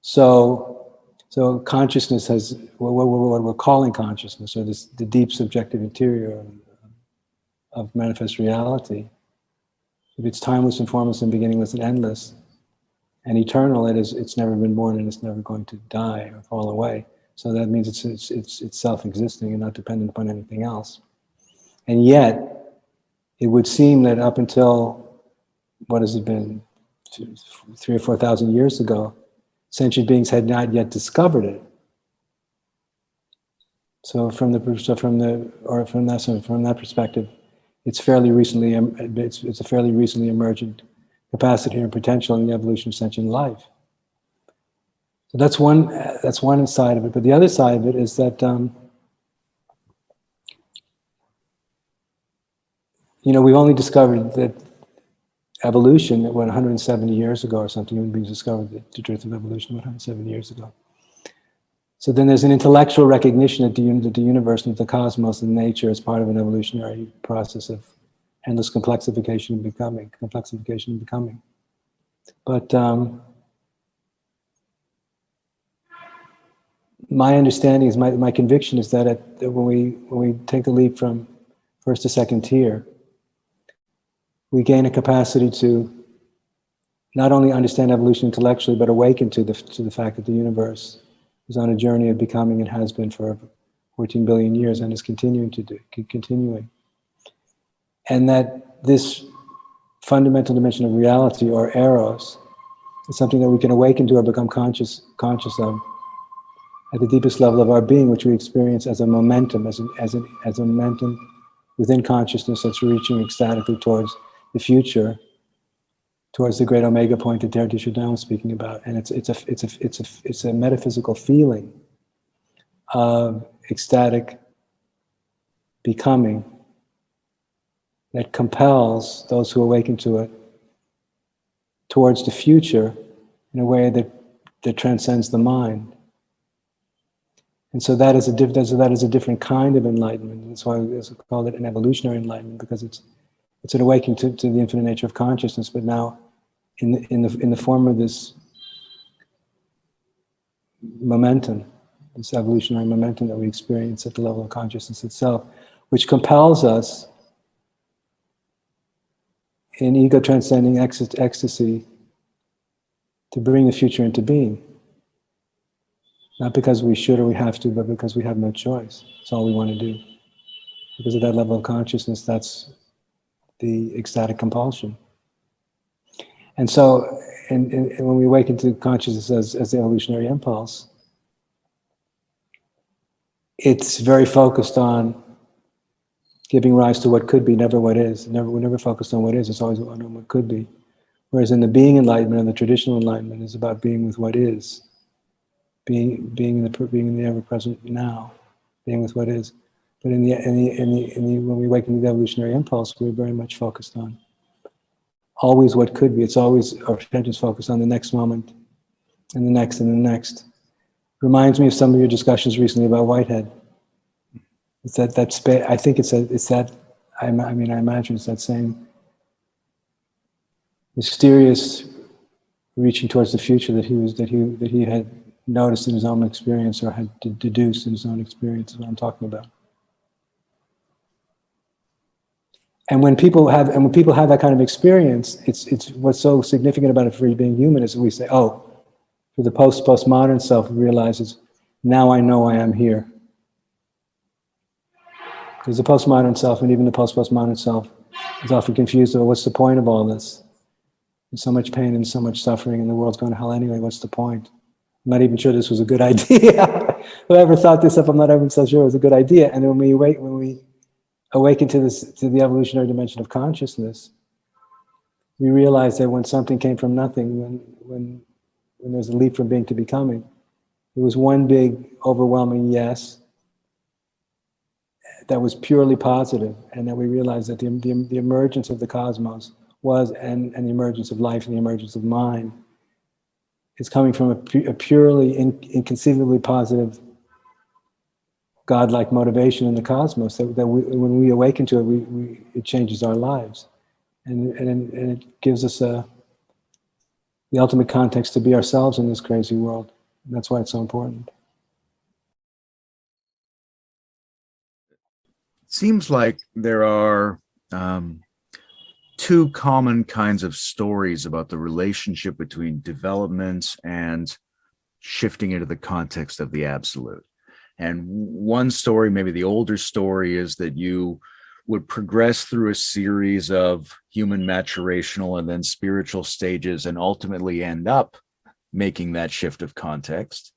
So consciousness has what we're calling consciousness, or the deep subjective interior of manifest reality. If it's timeless and formless and beginningless and endless and eternal, it's never been born and it's never going to die or fall away. So that means it's self-existing and not dependent upon anything else. And yet, it would seem that up until, what has it been, 3,000 or 4,000 years ago, sentient beings had not yet discovered it. So from that perspective, it's fairly recently it's a fairly recently emergent capacity and potential in the evolution of sentient life. So that's one side of it. But the other side of it is that we've only discovered that evolution, 170 years ago or something, human beings discovered the truth of evolution 170 years ago. So then there's an intellectual recognition that the universe and the cosmos and nature is part of an evolutionary process of endless complexification and becoming. But my understanding is, my conviction is that when we take the leap from first to second tier, we gain a capacity to not only understand evolution intellectually, but awaken to the fact that the universe is on a journey of becoming and has been for 14 billion years and is continuing. And that this fundamental dimension of reality, or eros, is something that we can awaken to or become conscious of at the deepest level of our being, which we experience as a momentum, as a momentum within consciousness that's reaching ecstatically towards the future, towards the great omega point that H.W.L was speaking about. And it's a metaphysical feeling of ecstatic becoming that compels those who awaken to it towards the future in a way that transcends the mind. And so that is a different kind of enlightenment. That's why we call it an evolutionary enlightenment, because it's an awakening to the infinite nature of consciousness, but now in the form of this momentum, this evolutionary momentum that we experience at the level of consciousness itself, which compels us in ego-transcending ecstasy to bring the future into being. Not because we should or we have to, but because we have no choice. It's all we want to do. Because at that level of consciousness, that's the ecstatic compulsion. And so, and when we awaken to consciousness as the evolutionary impulse, it's very focused on giving rise to what could be, never what is. We're never focused on what is, it's always on what could be. Whereas in the being enlightenment and the traditional enlightenment is about being with what is. Being in the ever-present now, being with what is. But when we awaken to the evolutionary impulse, we're very much focused on always what could be. It's always, our attention is focused on the next moment, and the next, and the next. Reminds me of some of your discussions recently about Whitehead. It's that space. I think I imagine it's that same mysterious reaching towards the future that he had noticed in his own experience or had to deduce in his own experience is what I'm talking about. And when people have that kind of experience, it's what's so significant about it for being human is that we say, oh, for the postmodern self realizes, now I know I am here. Because the postmodern self and even the postmodern self is often confused about what's the point of all this? There's so much pain and so much suffering and the world's going to hell anyway, what's the point? I'm not even sure this was a good idea. Whoever thought this up, I'm not even so sure it was a good idea. And when we awaken to the evolutionary dimension of consciousness, we realize that when something came from nothing, when there's a leap from being to becoming, it was one big, overwhelming yes that was purely positive, and that we realized that the emergence of the cosmos was, and the emergence of life and the emergence of mind is coming from a purely, inconceivably positive, godlike motivation in the cosmos. That when we awaken to it, it changes our lives, and it gives us the ultimate context to be ourselves in this crazy world. And that's why it's so important. Seems like there are two common kinds of stories about the relationship between development and shifting into the context of the absolute. And one story, maybe the older story, is that you would progress through a series of human maturational and then spiritual stages and ultimately end up making that shift of context.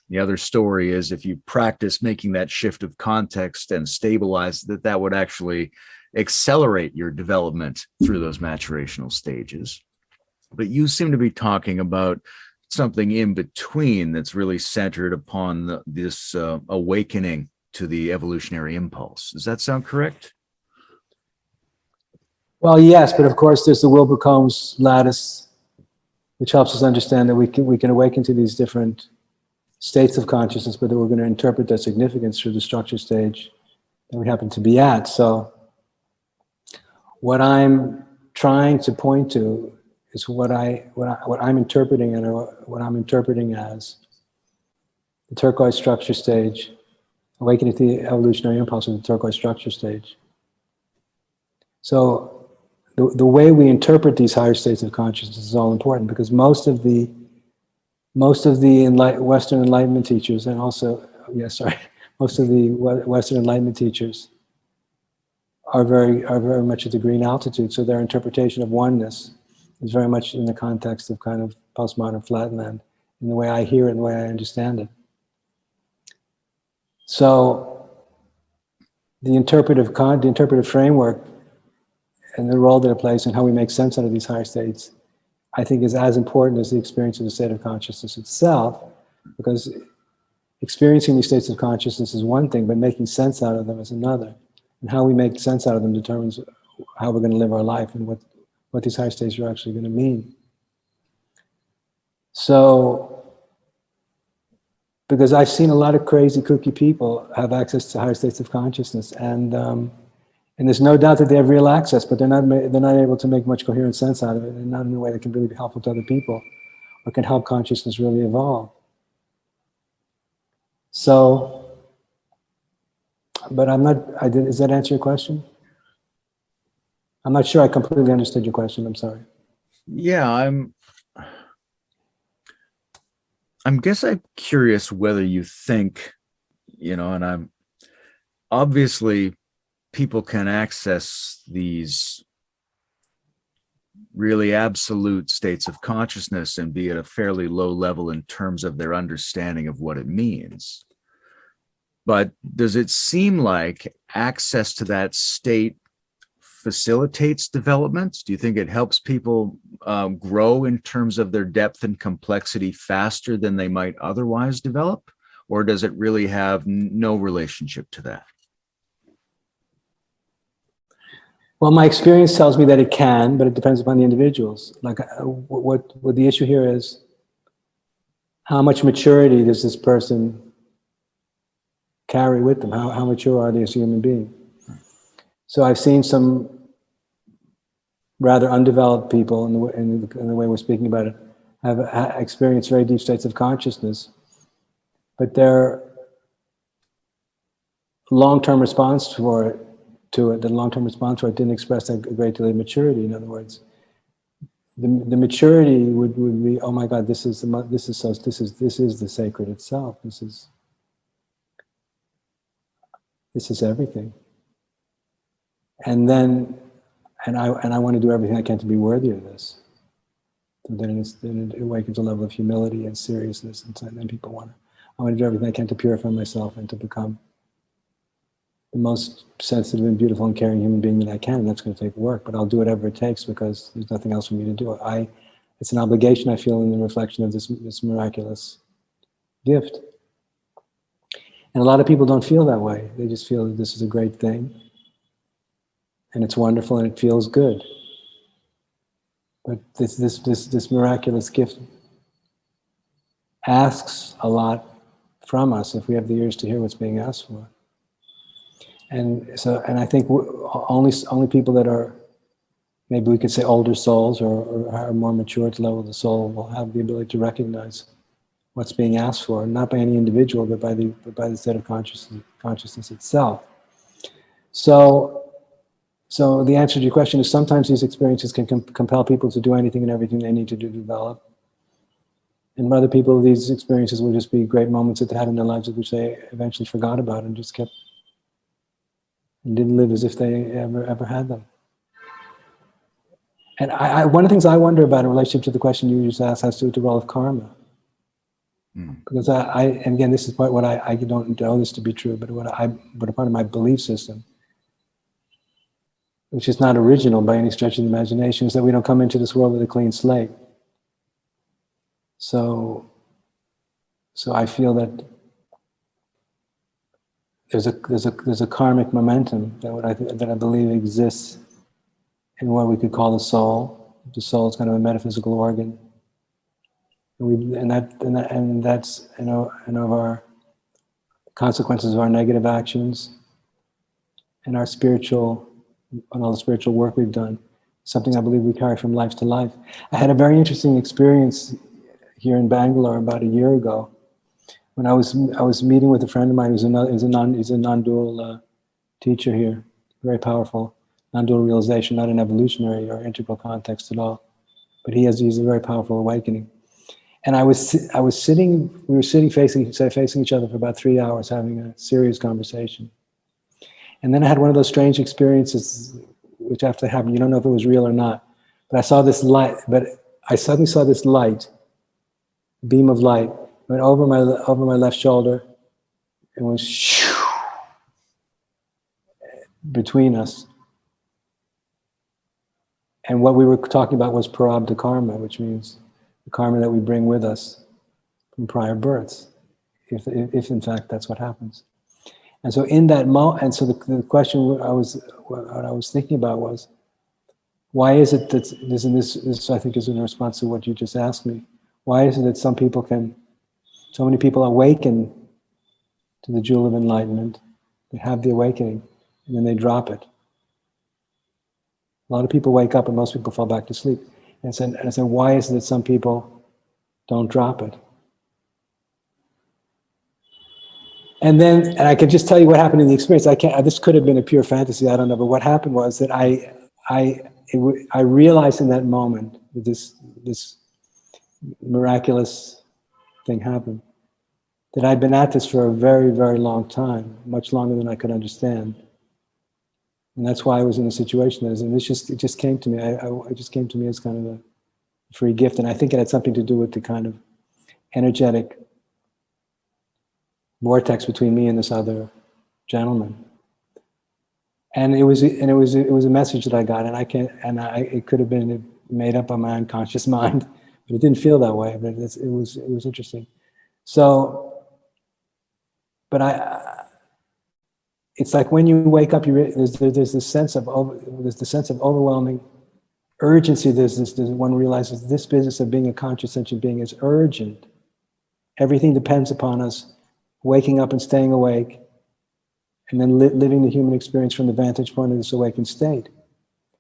The other story is if you practice making that shift of context and stabilize that would actually accelerate your development through those maturational stages. But you seem to be talking about something in between that's really centered upon this awakening to the evolutionary impulse. Does that sound correct? Well, yes, but of course there's the Wilbur-Combs lattice, which helps us understand that we can awaken to these different states of consciousness, but that we're going to interpret their significance through the structure stage that we happen to be at. So what I'm trying to point to is what I'm interpreting and what I'm interpreting as the turquoise structure stage, awakening to the evolutionary impulse of the turquoise structure stage. So the way we interpret these higher states of consciousness is all important, because most of the Western Enlightenment teachers, and also, most of the Western Enlightenment teachers are very much at the green altitude. So their interpretation of oneness is very much in the context of kind of postmodern flatland, in the way I hear it and the way I understand it. So the interpretive framework and the role that it plays in how we make sense out of these higher states, I think, is as important as the experience of the state of consciousness itself, because experiencing these states of consciousness is one thing, but making sense out of them is another. And how we make sense out of them determines how we're going to live our life and what these higher states are actually going to mean. So, because I've seen a lot of crazy, kooky people have access to higher states of consciousness, and there's no doubt that they have real access, but they're not able to make much coherent sense out of it, and not in a way that can really be helpful to other people, or can help consciousness really evolve. So, but does that answer your question? I'm not sure I completely understood your question, I'm sorry. Yeah, I'm curious whether you think, and I'm obviously people can access these really absolute states of consciousness and be at a fairly low level in terms of their understanding of what it means. But does it seem like access to that state facilitates development? Do you think it helps people grow in terms of their depth and complexity faster than they might otherwise develop? Or does it really have no relationship to that? Well, my experience tells me that it can, but it depends upon the individuals. Like what the issue here is, how much maturity does this person carry with them? How mature are they as a human being? So I've seen some rather undeveloped people in the way we're speaking about it have experienced very deep states of consciousness, but their long-term response to it, the long-term response to it didn't express a great deal of maturity. In other words, the maturity would be, oh my God, this is the sacred itself. This is everything. And then, and I want to do everything I can to be worthy of this. So then it awakens a level of humility and seriousness, and so then I want to do everything I can to purify myself and to become the most sensitive and beautiful and caring human being that I can. And that's going to take work, but I'll do whatever it takes because there's nothing else for me to do. It's an obligation I feel in the reflection of this miraculous gift. And a lot of people don't feel that way. They just feel that this is a great thing, and it's wonderful, and it feels good. But this miraculous gift asks a lot from us if we have the ears to hear what's being asked for. And I think only people that are, maybe we could say older souls or are more mature at the level of the soul, will have the ability to recognize what's being asked for, not by any individual, but by the state of consciousness itself. So the answer to your question is sometimes these experiences can compel people to do anything and everything they need to do to develop. And for other people, these experiences will just be great moments that they had in their lives, which they eventually forgot about and just kept and didn't live as if they ever had them. And one of the things I wonder about in relationship to the question you just asked has to do with the role of karma. Because and again, this is what I don't know this to be true, but a part of my belief system, which is not original by any stretch of the imagination, is that we don't come into this world with a clean slate. So I feel that there's a karmic momentum that I believe exists in what we could call the soul. The soul is kind of a metaphysical organ, and that's of our consequences of our negative actions and our spiritual and all the spiritual work we've done. Something I believe we carry from life to life. I had a very interesting experience here in Bangalore about a year ago, when I was meeting with a friend of mine who's a non-dual teacher here, very powerful non-dual realization, not an evolutionary or integral context at all, but he's a very powerful awakening. And we were sitting facing each other for about 3 hours, having a serious conversation. And then I had one of those strange experiences, which after it happened, you don't know if it was real or not. But I saw this light. But I suddenly saw this light, beam of light, went over my left shoulder, and was shoo, between us. And what we were talking about was prarabdha karma, which means the karma that we bring with us from prior births, if in fact that's what happens. And so in that moment, and so the question what I was thinking about was, why is it that this I think is in response to what you just asked me? Why is it that so many people awaken to the jewel of enlightenment, they have the awakening, and then they drop it? A lot of people wake up and most people fall back to sleep. And I said, why is it that some people don't drop it? And I can just tell you what happened in the experience. This could have been a pure fantasy, I don't know, but what happened was that I realized in that moment that this miraculous thing happened, that I'd been at this for a very, very long time, much longer than I could understand. And that's why I was in the situation that I was in. It just came to me. It just came to me as kind of a free gift. And I think it had something to do with the kind of energetic vortex between me and this other gentleman. And it was a message that I got, and it could have been made up by my unconscious mind, but it didn't feel that way. But it was interesting. So, but it's like when you wake up, there's the sense of overwhelming urgency. There's one realizes this business of being a conscious sentient being is urgent. Everything depends upon us waking up and staying awake, and then living the human experience from the vantage point of this awakened state.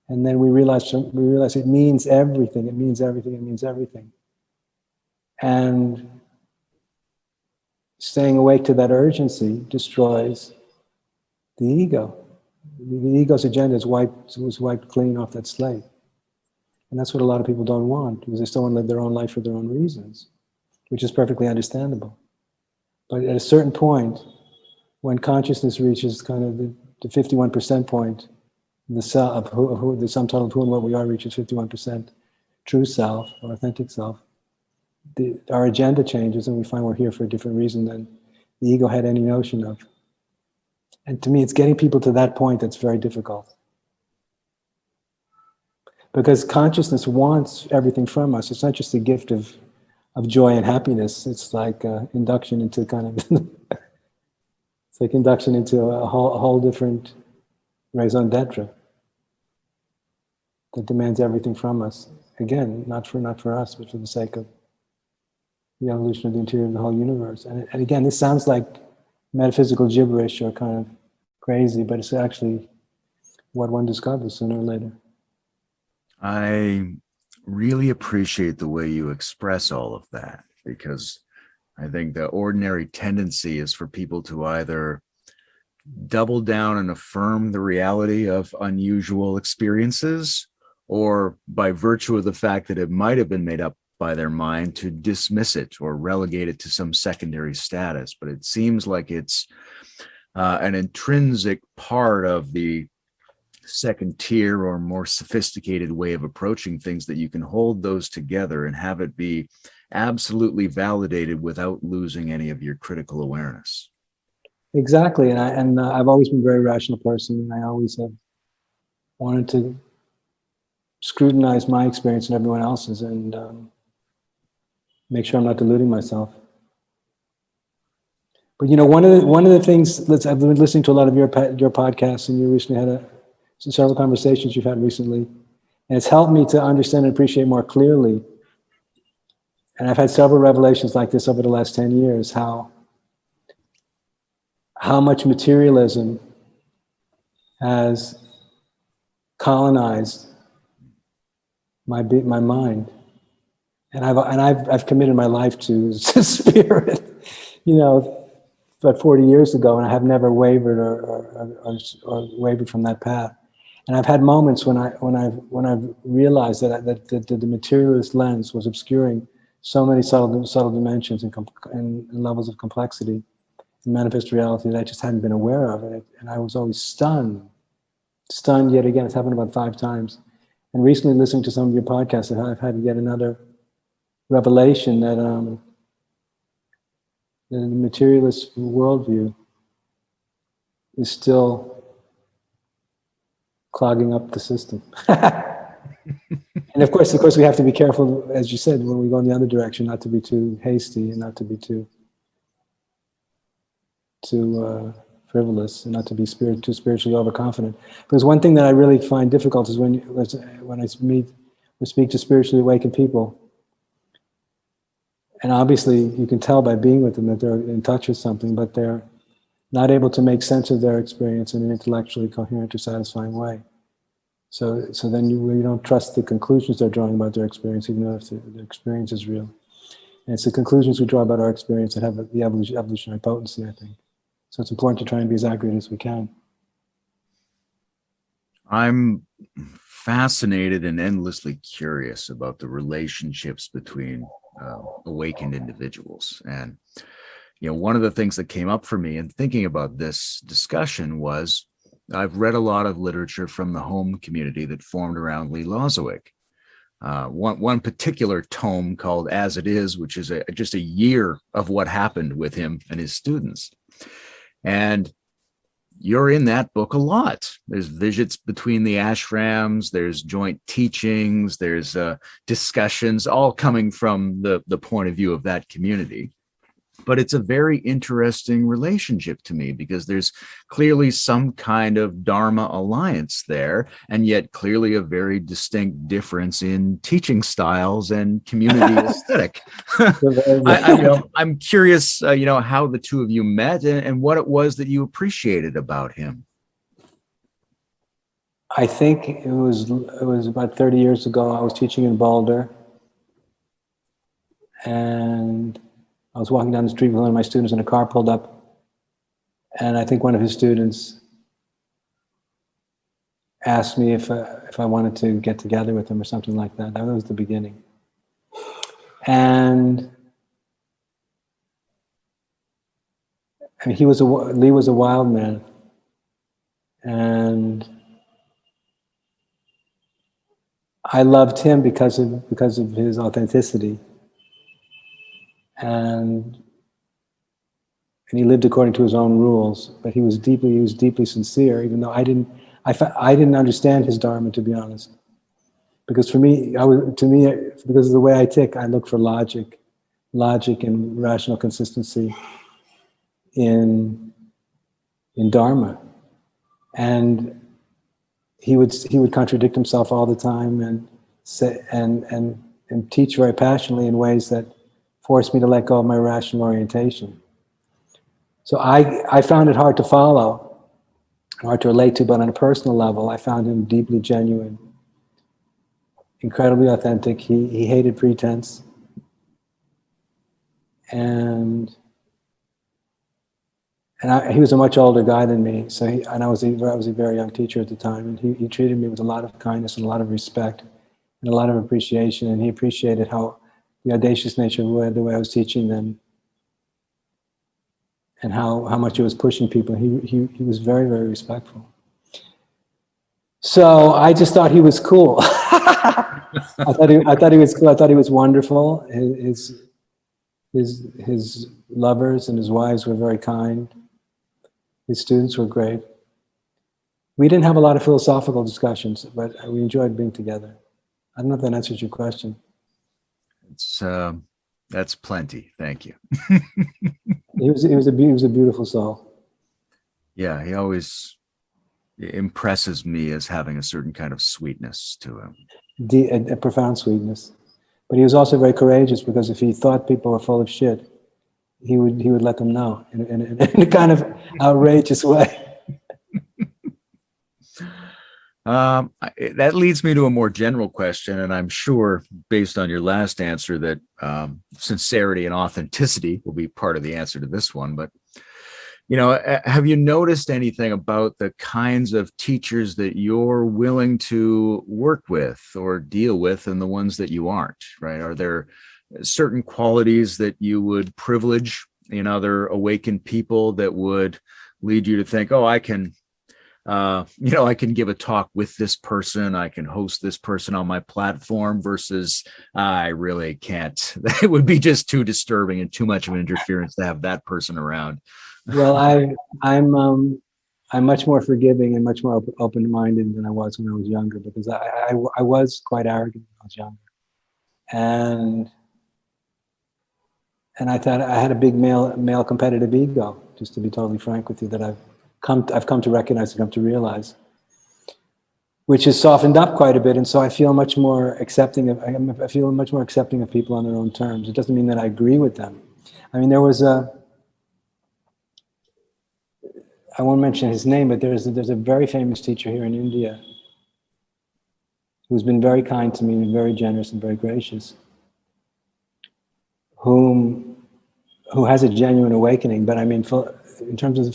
And then we realize it means everything. It means everything. It means everything. And staying awake to that urgency destroys the ego. The ego's agenda was wiped clean off that slate. And that's what a lot of people don't want, because they still want to live their own life for their own reasons, which is perfectly understandable. But at a certain point, when consciousness reaches kind of the 51% point, the sum total of who and what we are reaches 51% true self, or authentic self, our agenda changes and we find we're here for a different reason than the ego had any notion of. And to me, it's getting people to that point that's very difficult. Because consciousness wants everything from us. It's not just a gift of joy and happiness. It's like induction into kind of, it's like induction into a whole different raison d'etre that demands everything from us. Again, not for us, but for the sake of the evolution of the interior of the whole universe. And again, this sounds like metaphysical gibberish or kind of crazy, but it's actually what one discovers sooner or later. I really appreciate the way you express all of that, because I think the ordinary tendency is for people to either double down and affirm the reality of unusual experiences, or by virtue of the fact that it might have been made up by their mind, to dismiss it or relegate it to some secondary status. But it seems like it's an intrinsic part of the second tier or more sophisticated way of approaching things, that you can hold those together and have it be absolutely validated without losing any of your critical awareness. Exactly, and I've always been a very rational person, and I always have wanted to scrutinize my experience and everyone else's, and make sure I'm not deluding myself. But you know, one of the things, I've been listening to a lot of your podcasts, and you recently had several conversations you've had recently, and it's helped me to understand and appreciate more clearly. And I've had several revelations like this over the last 10 years, how much materialism has colonized my mind, and I've committed my life to spirit, you know, about 40 years ago, and I have never wavered or wavered from that path. And I've had moments when I've realized that the materialist lens was obscuring so many subtle dimensions and levels of complexity in manifest reality that I just hadn't been aware of it. And I was always stunned yet again. It's happened about 5 times. And recently, listening to some of your podcasts, I've had yet another revelation that the materialist worldview is still clogging up the system. And of course, we have to be careful, as you said, when we go in the other direction, not to be too hasty and not to be too frivolous, and not to be too spiritually overconfident. Because one thing that I really find difficult is when I speak to spiritually awakened people, and obviously you can tell by being with them that they're in touch with something, but they're not able to make sense of their experience in an intellectually coherent or satisfying way. So then you don't trust the conclusions they're drawing about their experience, even though if the experience is real. And it's the conclusions we draw about our experience that have the evolutionary potency, I think. So it's important to try and be as accurate as we can. I'm fascinated and endlessly curious about the relationships between awakened individuals. And, you know, one of the things that came up for me in thinking about this discussion was I've read a lot of literature from the home community that formed around Lozowick. One particular tome called As It Is, which is just a year of what happened with him and his students. And you're in that book a lot. There's visits between the ashrams, there's joint teachings, there's discussions, all coming from the point of view of that community. But it's a very interesting relationship to me, because there's clearly some kind of Dharma alliance there, and yet clearly a very distinct difference in teaching styles and community aesthetic. I'm curious, how the two of you met and what it was that you appreciated about him. I think it was about 30 years ago. I was teaching in Boulder, and I was walking down the street with one of my students and a car pulled up, and I think one of his students asked me if I wanted to get together with him or something like that. That was the beginning. And I mean, Lee was a wild man, and I loved him because of his authenticity, and he lived according to his own rules. But he was deeply sincere, even though I didn't understand his dharma, to be honest. Because for me, because of the way I tick, I look for logic and rational consistency in dharma, and he would contradict himself all the time and say and teach very passionately in ways that forced me to let go of my rational orientation. So I found it hard to follow, hard to relate to, but on a personal level, I found him deeply genuine, incredibly authentic. He hated pretense, and he was a much older guy than me. So I was a very young teacher at the time, and he treated me with a lot of kindness and a lot of respect and a lot of appreciation. And he appreciated how the audacious nature of the way I was teaching them, and how much it was pushing people. He was very, very respectful. So I just thought he was cool. I thought he was cool. I thought he was wonderful. His lovers and his wives were very kind. His students were great. We didn't have a lot of philosophical discussions, but we enjoyed being together. I don't know if that answers your question. That's plenty. Thank you. He was a beautiful soul. Yeah, he always impresses me as having a certain kind of sweetness to him. A profound sweetness. But he was also very courageous, because if he thought people were full of shit, he would let them know in a kind of outrageous way. That leads me to a more general question, and I'm sure, based on your last answer, that sincerity and authenticity will be part of the answer to this one. But have you noticed anything about the kinds of teachers that you're willing to work with or deal with, and the ones that you aren't? Right? Are there certain qualities that you would privilege in other awakened people that would lead you to think, oh, I can give a talk with this person, I can host this person on my platform, versus I really can't. It would be just too disturbing and too much of an interference to have that person around. Well, I'm much more forgiving and much more open-minded than I was when I was younger, because I was quite arrogant when I was younger, and I thought I had a big male competitive ego, just to be totally frank with you, that I've come to recognize and come to realize, which has softened up quite a bit, and so I feel much more accepting of people on their own terms. It doesn't mean that I agree with them. I mean, I won't mention his name, but there's a very famous teacher here in India who's been very kind to me and very generous and very gracious, who has a genuine awakening. But I mean, in terms of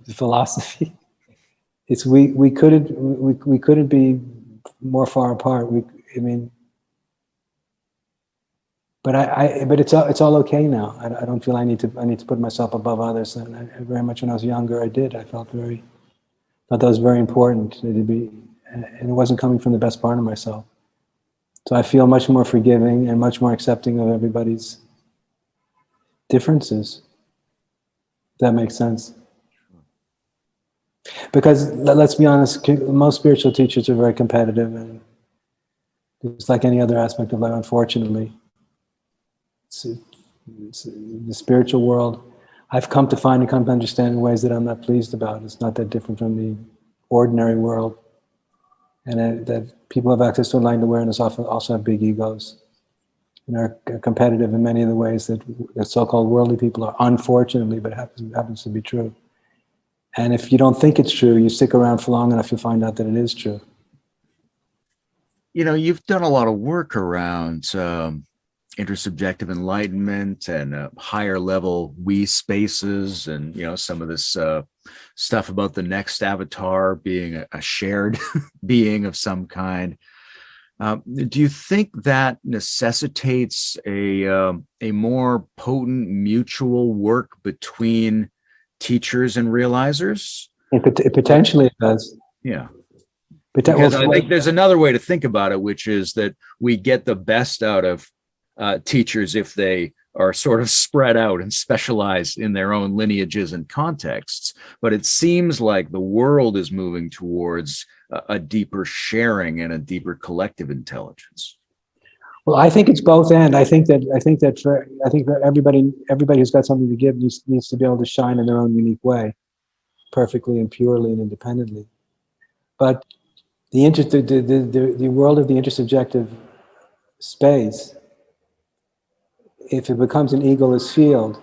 the philosophy, we couldn't be more far apart. But it's all okay now. I don't feel I need to put myself above others. And very much when I was younger, I did. I thought that was very important. And it wasn't coming from the best part of myself. So I feel much more forgiving and much more accepting of everybody's differences. If that makes sense. Because let's be honest, most spiritual teachers are very competitive, and just like any other aspect of life, unfortunately. It's the spiritual world, I've come to find and come to understand in ways that I'm not pleased about. It's not that different from the ordinary world, and that people have access to enlightened awareness also have big egos and are competitive in many of the ways that so-called worldly people are, unfortunately, but it happens to be true. And if you don't think it's true, you stick around for long enough, you'll find out that it is true. You've done a lot of work around intersubjective enlightenment and higher level we spaces, and some of this stuff about the next avatar being a shared being of some kind. Do you think that necessitates a more potent mutual work between teachers and realizers? Potentially it does. Yeah. Because I think there's another way to think about it, which is that we get the best out of teachers if they are sort of spread out and specialized in their own lineages and contexts. But it seems like the world is moving towards a deeper sharing and a deeper collective intelligence. Well, I think it's both and. I think that everybody who's got something to give needs to be able to shine in their own unique way, perfectly and purely and independently. But the world of the intersubjective space, if it becomes an egoless field,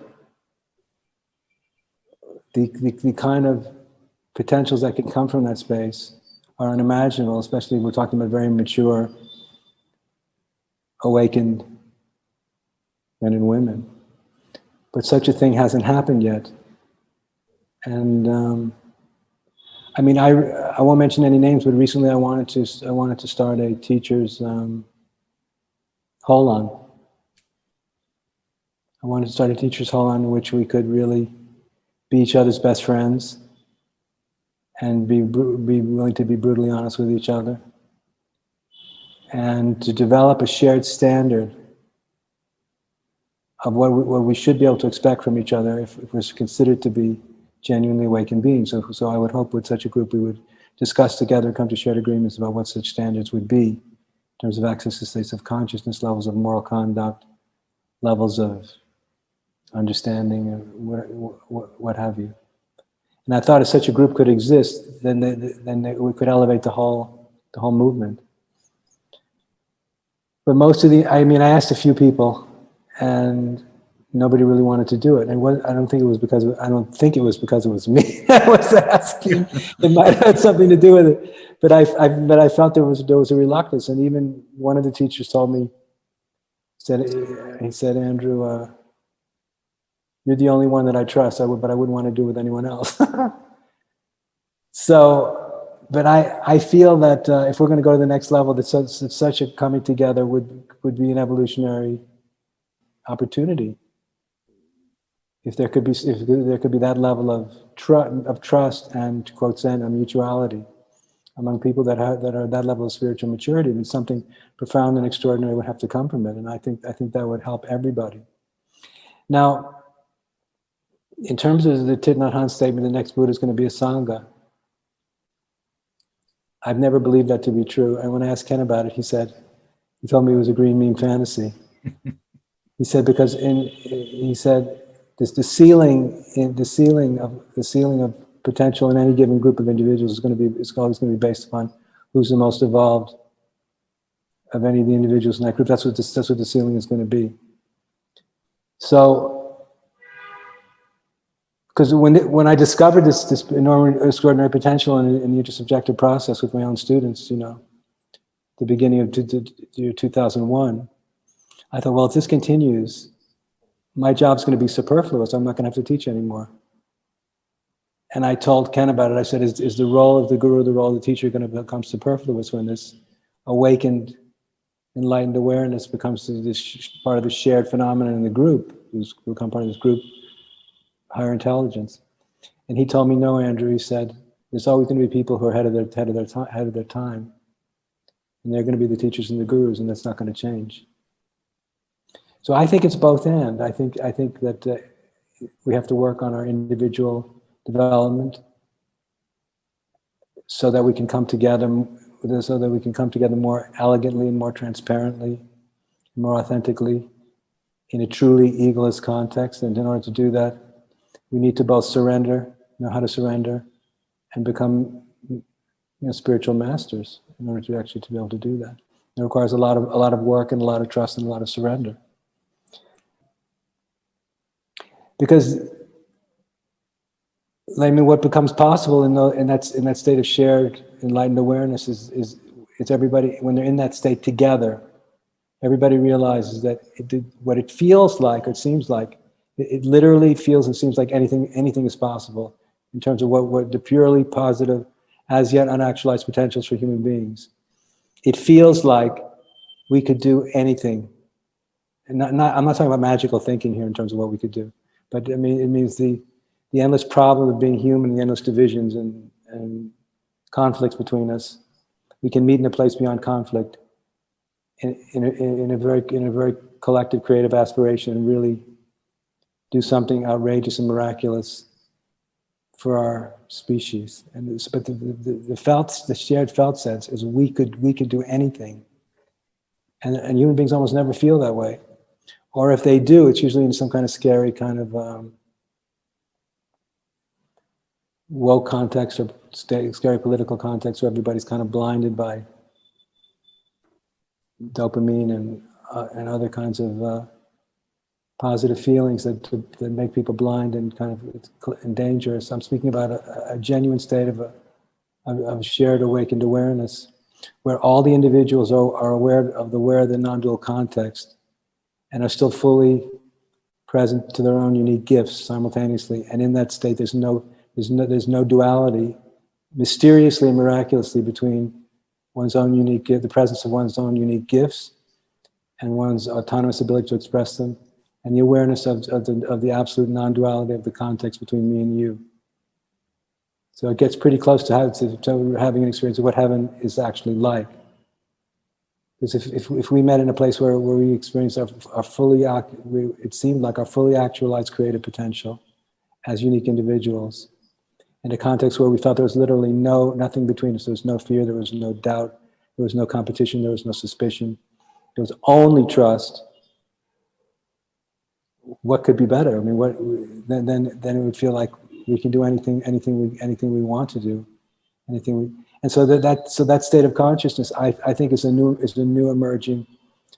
the kind of potentials that can come from that space are unimaginable, especially if we're talking about very mature, awakened men and women. But such a thing hasn't happened yet. And I mean, I won't mention any names, but recently I wanted to start a teacher's hold-on. I wanted to start a teacher's hold-on in which we could really be each other's best friends and be willing to be brutally honest with each other, and to develop a shared standard of what we should be able to expect from each other if we're considered to be genuinely awakened beings. So I would hope with such a group we would discuss together, come to shared agreements about what such standards would be in terms of access to states of consciousness, levels of moral conduct, levels of understanding, what have you. And I thought if such a group could exist, then we could elevate the whole movement. But I asked a few people, and nobody really wanted to do it. And I don't think it was because it was me I was asking. It might have had something to do with it, but I felt there was a reluctance. And even one of the teachers told me, he said, Andrew, you're the only one that I trust. But I wouldn't want to do it with anyone else. So, but I feel that if we're going to go to the next level, that such a coming together would be an evolutionary opportunity. If there could be that level of trust and, to quote Zen, a mutuality among people that are that level of spiritual maturity, then something profound and extraordinary would have to come from it. And I think that would help everybody. Now, in terms of the Thich Nhat Hanh statement, the next Buddha is going to be a Sangha, I've never believed that to be true. And when I asked Ken about it, he told me it was a green meme fantasy. He said because the ceiling of potential in any given group of individuals is always going to be based upon who's the most evolved of any of the individuals in that group. That's what the ceiling is going to be. So, because when I discovered this enormous, extraordinary potential in the intersubjective process with my own students, the beginning of the year 2001, I thought, well, if this continues, my job's going to be superfluous. I'm not going to have to teach anymore. And I told Ken about it. I said, is the role of the guru, the role of the teacher going to become superfluous when this awakened, enlightened awareness becomes this part of the shared phenomenon in the group, who's become part of this group, higher intelligence? And he told me, no, Andrew, he said, there's always going to be people who are ahead of their time. And they're going to be the teachers and the gurus, and that's not going to change. So I think it's both and. I think that we have to work on our individual development so that we can come together more elegantly and more transparently, more authentically, in a truly egoless context. And in order to do that, we need to both know how to surrender, and become spiritual masters in order to actually be able to do that. It requires a lot of work and a lot of trust and a lot of surrender. Because, Layman, what becomes possible in that state of shared enlightened awareness is it's everybody, when they're in that state together, everybody realizes that what it feels like, or it seems like, it literally feels and seems like anything is possible in terms of what the purely positive, as yet unactualized potentials for human beings. It feels like we could do anything. And I'm not talking about magical thinking here in terms of what we could do, but I mean, it means the endless problem of being human, the endless divisions and conflicts between us. We can meet in a place beyond conflict in a very collective creative aspiration and really do something outrageous and miraculous for our species. But the shared felt sense is we could do anything, and human beings almost never feel that way, or if they do, it's usually in some kind of scary kind of woke context or scary political context where everybody's kind of blinded by dopamine and other kinds of positive feelings that make people blind and kind of dangerous. I'm speaking about a genuine state of shared awakened awareness, where all the individuals are aware of the non-dual context and are still fully present to their own unique gifts simultaneously. And in that state, there's no duality, mysteriously and miraculously, between one's own unique gift, the presence of one's own unique gifts, and one's autonomous ability to express them, and the awareness of the absolute non-duality of the context between me and you. So it gets pretty close to having an experience of what heaven is actually like. Because if we met in a place where we experienced it seemed like our fully actualized creative potential as unique individuals, in a context where we felt there was literally nothing between us. There was no fear, there was no doubt, there was no competition, there was no suspicion. There was only trust. What could be better? I mean, then it would feel like we can do anything we want to do, and so that state of consciousness, I think, is a new emerging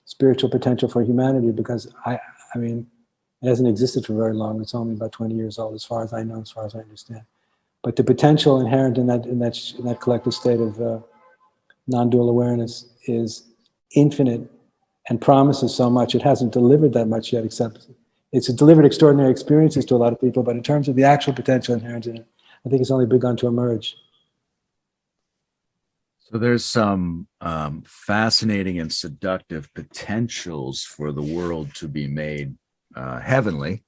spiritual potential for humanity, because I mean, it hasn't existed for very long. It's only about 20 years old, as far as I know, as far as I understand. But the potential inherent in that collective state of non-dual awareness is infinite and promises so much. It hasn't delivered that much yet, except it's delivered extraordinary experiences to a lot of people, but in terms of the actual potential inherent in it, I think it's only begun to emerge. So there's some fascinating and seductive potentials for the world to be made heavenly,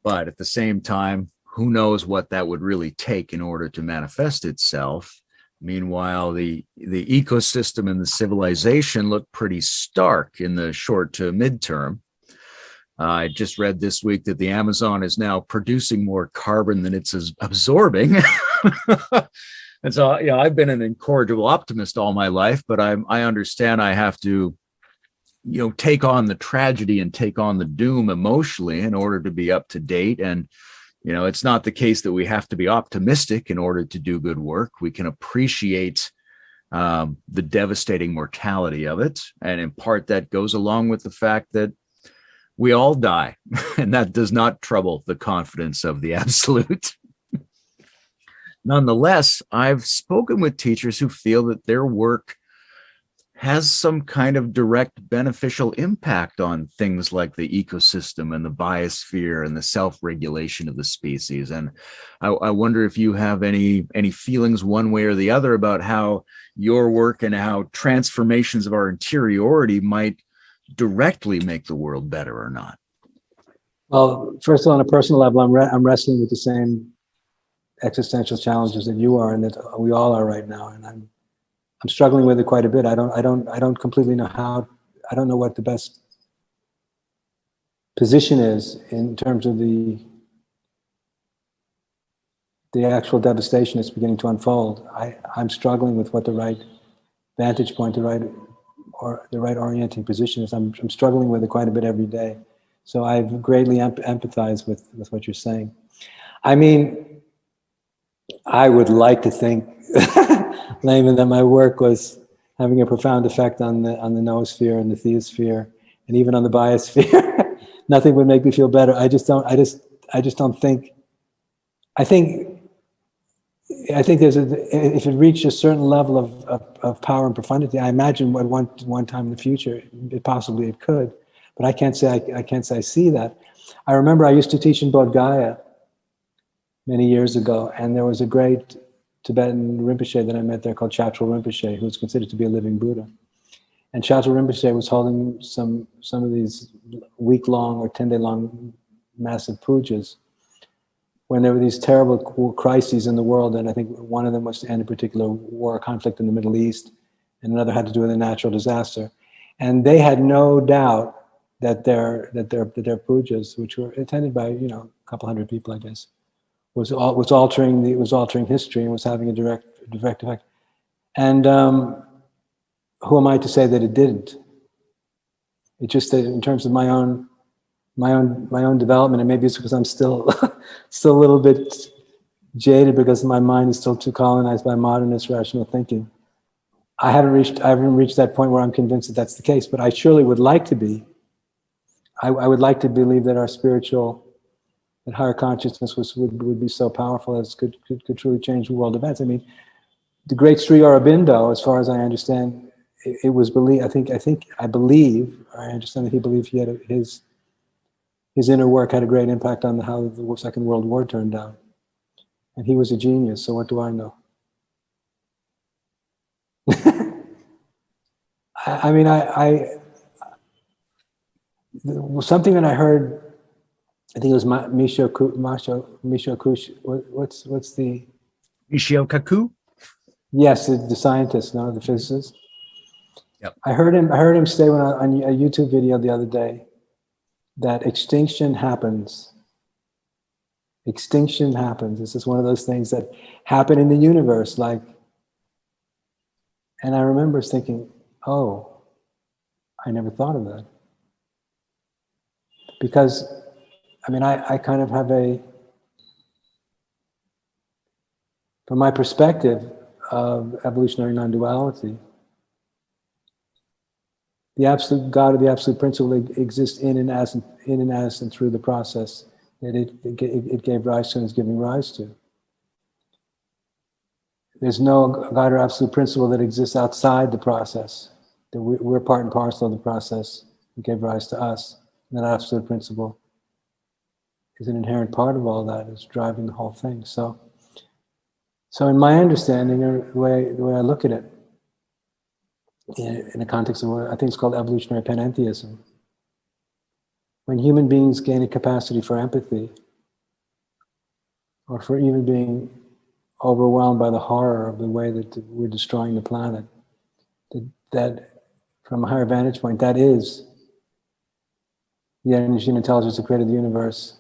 but at the same time, who knows what that would really take in order to manifest itself. Meanwhile, the ecosystem and the civilization look pretty stark in the short to midterm. I just read this week that the Amazon is now producing more carbon than it's absorbing. And so, I've been an incorrigible optimist all my life, but I understand I have to, take on the tragedy and take on the doom emotionally in order to be up to date. And it's not the case that we have to be optimistic in order to do good work. We can appreciate the devastating mortality of it. And in part, that goes along with the fact that we all die, and that does not trouble the confidence of the absolute. Nonetheless, I've spoken with teachers who feel that their work has some kind of direct beneficial impact on things like the ecosystem and the biosphere and the self-regulation of the species. And I wonder if you have any feelings one way or the other about how your work and how transformations of our interiority might directly make the world better or not. Well, first of all, on a personal level, I'm wrestling with the same existential challenges that you are, and that we all are right now, and I'm struggling with it quite a bit. I don't completely know how. I don't know what the best position is in terms of the actual devastation that's beginning to unfold. I'm struggling with what the right vantage point, the right orienting position is. I'm struggling with it quite a bit every day. So I've greatly empathized with what you're saying. I mean, I would like to think, Layman, that my work was having a profound effect on the noosphere and the theosphere, and even on the biosphere. Nothing would make me feel better. I just don't think. I think I think if it reached a certain level of power and profundity, I imagine at one time in the future, possibly it could, but I can't say I see that. I remember I used to teach in Bodh Gaya many years ago, and there was a great Tibetan Rinpoche that I met there called H.W.L Rinpoche, who was considered to be a living Buddha. And H.W.L Rinpoche was holding some of these week-long or 10-day-long massive pujas when there were these terrible crises in the world, and I think one of them was to end a particular war or conflict in the Middle East, and another had to do with a natural disaster. And they had no doubt that their pujas, which were attended by a couple hundred people, I guess, was altering history and was having a direct effect. And who am I to say that it didn't? It just that in terms of my own development, and maybe it's because I'm still a little bit jaded because my mind is still too colonized by modernist rational thinking. I haven't reached that point where I'm convinced that that's the case, but I surely would like to be. I would like to believe that our that higher consciousness would be so powerful as could truly change world events. I mean, the great Sri Aurobindo, as far as I understand, it was believed. I understand that he believed his inner work had a great impact on how the Second World War turned out. And he was a genius, so what do I know? I mean, something that I heard, I think it was Michio Kush, what's the... Michio Kaku? Yes, the scientist, no, the physicist. Yep. I heard him say on a YouTube video the other day that extinction happens. Extinction happens. This is one of those things that happen in the universe, like. And I remember thinking, oh, I never thought of that. Because, I mean, I kind of have from my perspective of evolutionary non-duality, the absolute God or the absolute principle exists in and as and through the process that it gave rise to and is giving rise to. There's no God or absolute principle that exists outside the process. That we're part and parcel of the process that gave rise to us. And that absolute principle is an inherent part of all that, is driving the whole thing. So in my understanding, or the way I look at it, in the context of what I think is called evolutionary panentheism, when human beings gain a capacity for empathy, or for even being overwhelmed by the horror of the way that we're destroying the planet, that from a higher vantage point, that is the energy and intelligence that created the universe,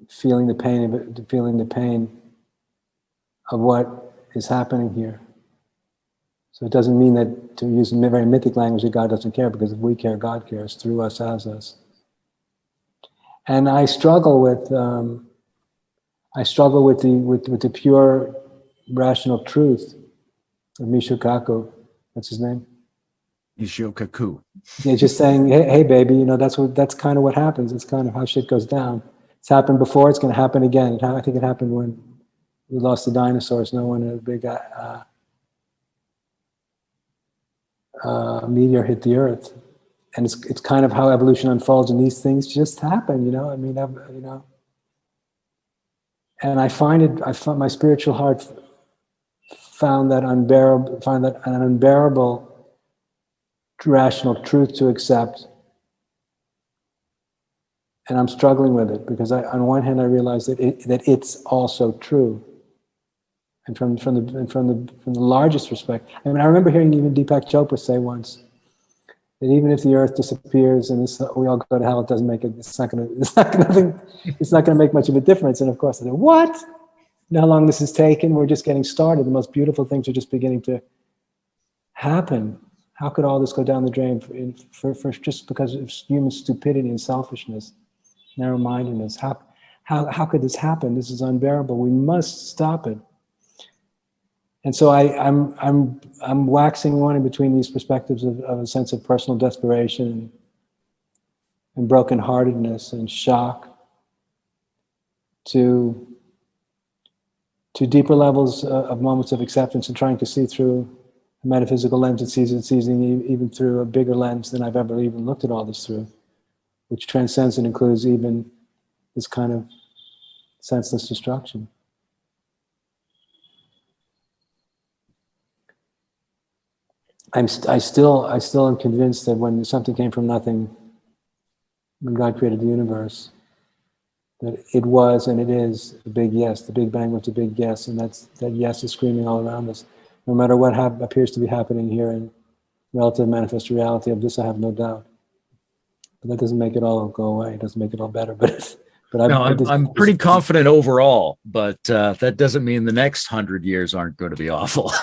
feeling the pain of what is happening here. So it doesn't mean that, to use very mythic language, that God doesn't care, because if we care, God cares through us, as us. And I struggle with the pure rational truth of Michio Kaku. What's his name? Michio Kaku. Yeah, just saying, hey, baby, that's kind of what happens. It's kind of how shit goes down. It's happened before. It's going to happen again. I think it happened when we lost the dinosaurs. No one, a big meteor hit the Earth, and it's kind of how evolution unfolds, and these things just happen. I mean, and I found my spiritual heart found an unbearable rational truth to accept, and I'm struggling with it because on one hand I realize that it's also true, and from the largest respect. I mean, I remember hearing even Deepak Chopra say once that even if the Earth disappears and we all go to hell, it doesn't make it. It's not going to make much of a difference. And of course, I said, what? You know how long this has taken? We're just getting started. The most beautiful things are just beginning to happen. How could all this go down the drain for just because of human stupidity and selfishness, narrow-mindedness? How could this happen? This is unbearable. We must stop it. And so I'm waxing one in between these perspectives of a sense of personal desperation and brokenheartedness and shock, to to deeper levels of moments of acceptance and trying to see through a metaphysical lens. It sees even through a bigger lens than I've ever even looked at all this through, which transcends and includes even this kind of senseless destruction. I still am convinced that when something came from nothing, when God created the universe, that it was and it is a big yes. The Big Bang was a big yes, and that yes is screaming all around us. No matter what appears to be happening here in relative manifest reality, of this I have no doubt. But that doesn't make it all go away. It doesn't make it all better. I'm pretty confident overall, but that doesn't mean the next 100 years aren't going to be awful.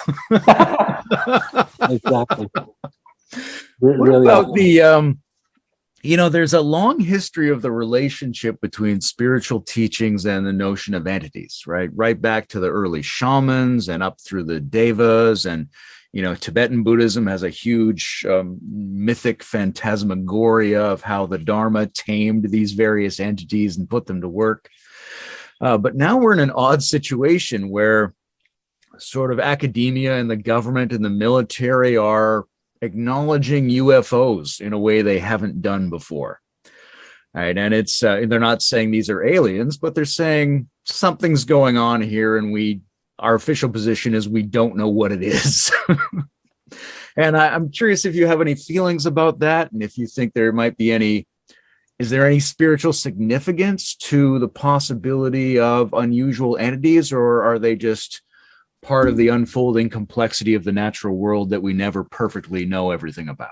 Exactly. What Really about awful. there's a long history of the relationship between spiritual teachings and the notion of entities, right? Right back to the early shamans and up through the devas. And, Tibetan Buddhism has a huge mythic phantasmagoria of how the Dharma tamed these various entities and put them to work. But now we're in an odd situation where sort of academia and the government and the military are acknowledging UFOs in a way they haven't done before. Right. And it's they're not saying these are aliens, but they're saying something's going on here, and our official position is we don't know what it is. And I'm curious if you have any feelings about that, and if you think there might be is there any spiritual significance to the possibility of unusual entities, or are they just part of the unfolding complexity of the natural world that we never perfectly know everything about?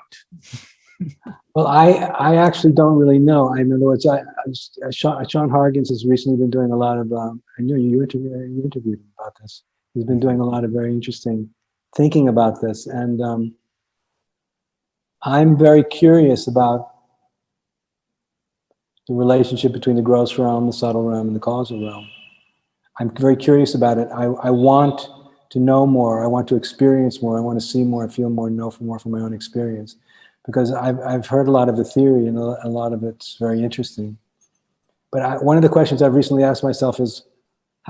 Well, I actually don't really know. In other words, Sean Hargens has recently been doing a lot of, I know you interviewed him about this. He's been doing a lot of very interesting thinking about this. And I'm very curious about the relationship between the gross realm, the subtle realm, and the causal realm. I'm very curious about it. I want to know more. I want to experience more. I want to see more, feel more, know more from my own experience. Because I've heard a lot of the theory, and a lot of it's very interesting. But one of the questions I've recently asked myself is,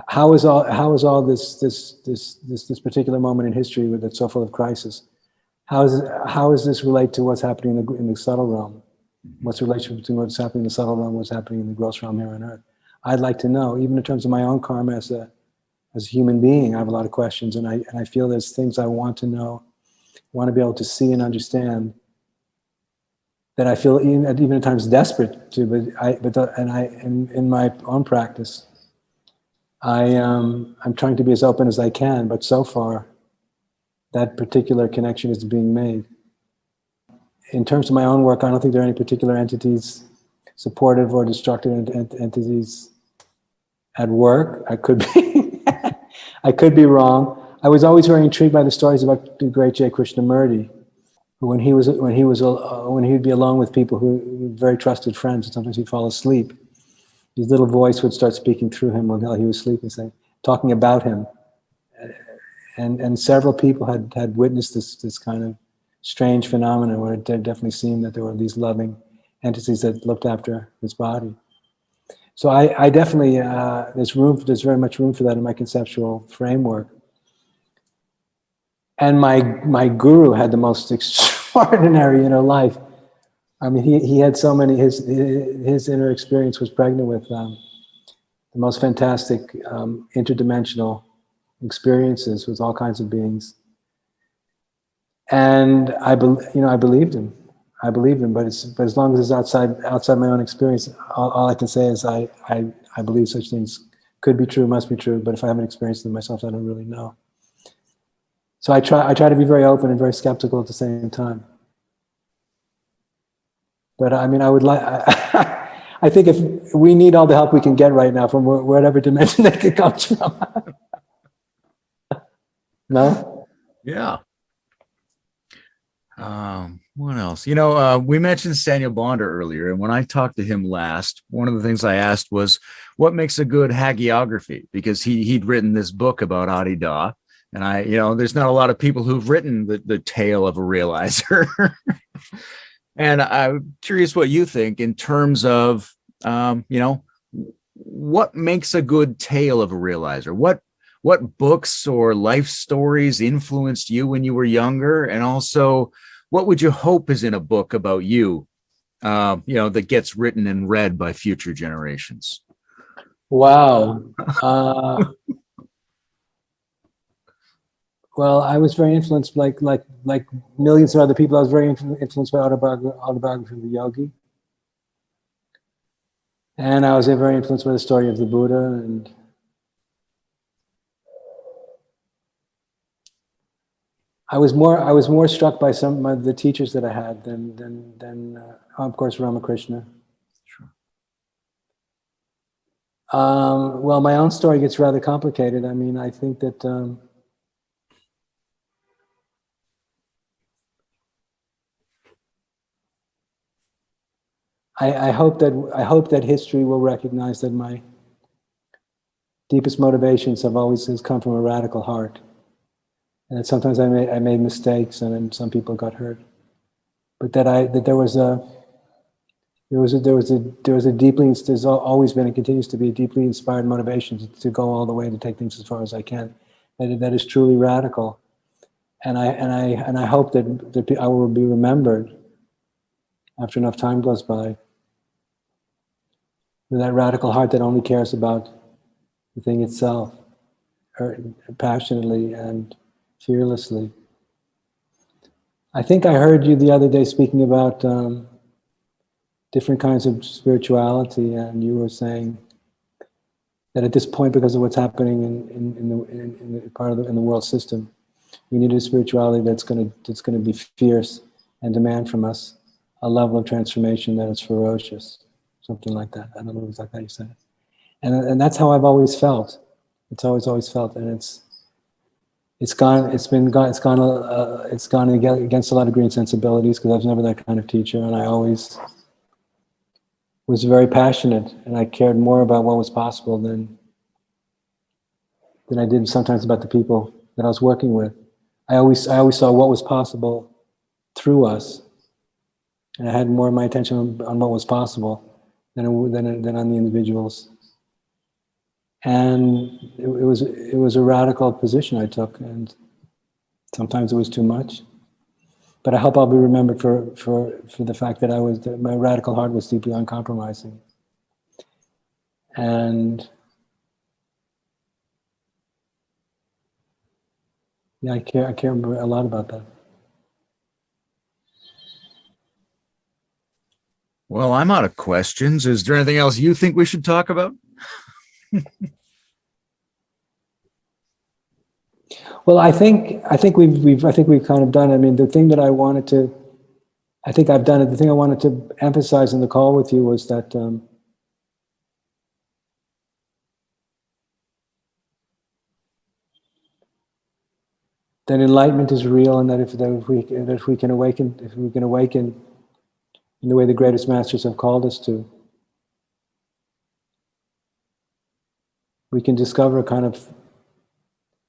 how is all this particular moment in history that's so full of crisis? How does this relate to what's happening in the subtle realm? What's the relationship between what's happening in the subtle realm and what's happening in the gross realm here on Earth? I'd like to know, even in terms of my own karma as a human being. I have a lot of questions, and I feel there's things I want to know, want to be able to see and understand, that I feel even at times desperate to. In my own practice, I'm trying to be as open as I can. But so far, that particular connection is being made. In terms of my own work, I don't think there are any particular entities, supportive or destructive entities, at work. I could be, I could be wrong. I was always very intrigued by the stories about the great J. Krishnamurti. When he would be alone with people who were very trusted friends, and sometimes he'd fall asleep, his little voice would start speaking through him while he was sleeping, talking about him. And several people had witnessed this kind of strange phenomenon, where it definitely seemed that there were these loving entities that looked after his body. So I definitely there's very much room for that in my conceptual framework. And my guru had the most extraordinary inner life. I mean, he had so many. His inner experience was pregnant with the most fantastic interdimensional experiences with all kinds of beings. And I believed him. I believed him. But as long as it's outside my own experience, all I can say is I believe such things could be true, must be true. But if I haven't experienced them myself, I don't really know. So I try to be very open and very skeptical at the same time. But I mean, I would like. I think if we need all the help we can get right now from whatever dimension it could come from. No? Yeah. What else? We mentioned Samuel Bonder earlier, and when I talked to him last, one of the things I asked was, what makes a good hagiography? Because he'd written this book about Adida. And there's not a lot of people who've written the tale of a realizer. And I'm curious what you think in terms of, what makes a good tale of a realizer? what books or life stories influenced you when you were younger? And also, what would you hope is in a book about you, that gets written and read by future generations? Wow. Well, I was very influenced, like millions of other people. I was very influenced by autobiography of a yogi, and I was very influenced by the story of the Buddha. And I was more struck by some of the teachers that I had than of course Ramakrishna. Sure. Well, my own story gets rather complicated. I mean, I think that. I hope that history will recognize that my deepest motivations have always come from a radical heart, and that sometimes I made mistakes, and then some people got hurt, but that there was a deeply, there's always been and continues to be a deeply inspired motivation to go all the way, to take things as far as I can. That is truly radical, and I hope that I will be remembered after enough time goes by with that radical heart that only cares about the thing itself, passionately and fearlessly. I think I heard you the other day speaking about different kinds of spirituality, and you were saying that at this point, because of what's happening in the world system, we need a spirituality that's going to be fierce and demand from us a level of transformation that is ferocious, something like that. I don't know exactly how you said it, and that's how I've always felt. It's always felt, and it's gone against a lot of green sensibilities, because I was never that kind of teacher, and I always was very passionate, and I cared more about what was possible than I did sometimes about the people that I was working with. I always saw what was possible through us, and I had more of my attention on what was possible than on the individuals. And it was a radical position I took, and sometimes it was too much. But I hope I'll be remembered for the fact that my radical heart was deeply uncompromising. And yeah, I care a lot about that. Well, I'm out of questions. Is there anything else you think we should talk about? Well, I think we've kind of done. I mean, the thing that I wanted to, I think I've done it. The thing I wanted to emphasize in the call with you was that that enlightenment is real, and that if we can awaken in the way the greatest masters have called us to, we can discover a kind of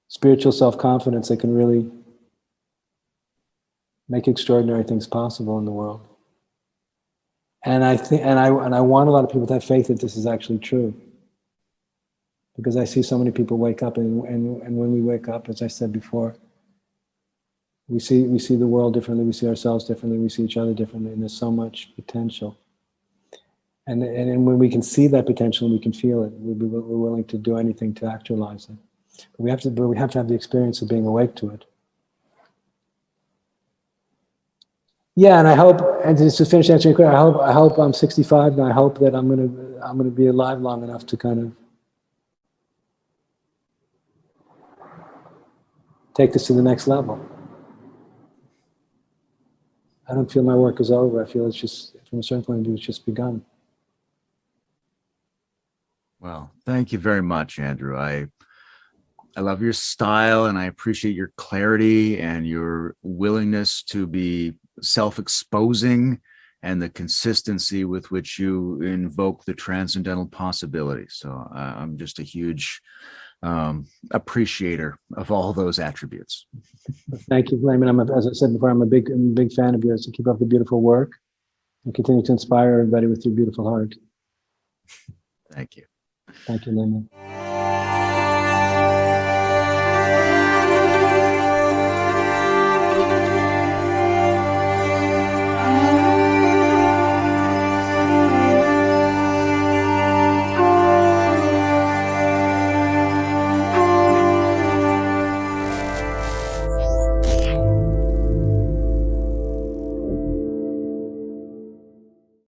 spiritual self-confidence that can really make extraordinary things possible in the world. And I think, and I want a lot of people to have faith that this is actually true, because I see so many people wake up, and when we wake up, as I said before, we see the world differently, we see ourselves differently, we see each other differently, and there's so much potential. And when we can see that potential and we can feel it, we're willing to do anything to actualize it. But we have to have the experience of being awake to it. Yeah, and I hope, and just to finish answering your question, I hope I'm 65, and I hope that I'm gonna be alive long enough to kind of take this to the next level. I don't feel my work is over. I feel it's just, from a certain point of view, it's just begun. Well, thank you very much, Andrew. I love your style, and I appreciate your clarity and your willingness to be self-exposing, and the consistency with which you invoke the transcendental possibility. So I'm just a huge appreciator of all those attributes. Thank you, Layman. As I said before, I'm a big fan of yours. So keep up the beautiful work and continue to inspire everybody with your beautiful heart. Thank you. Thank you, Layman.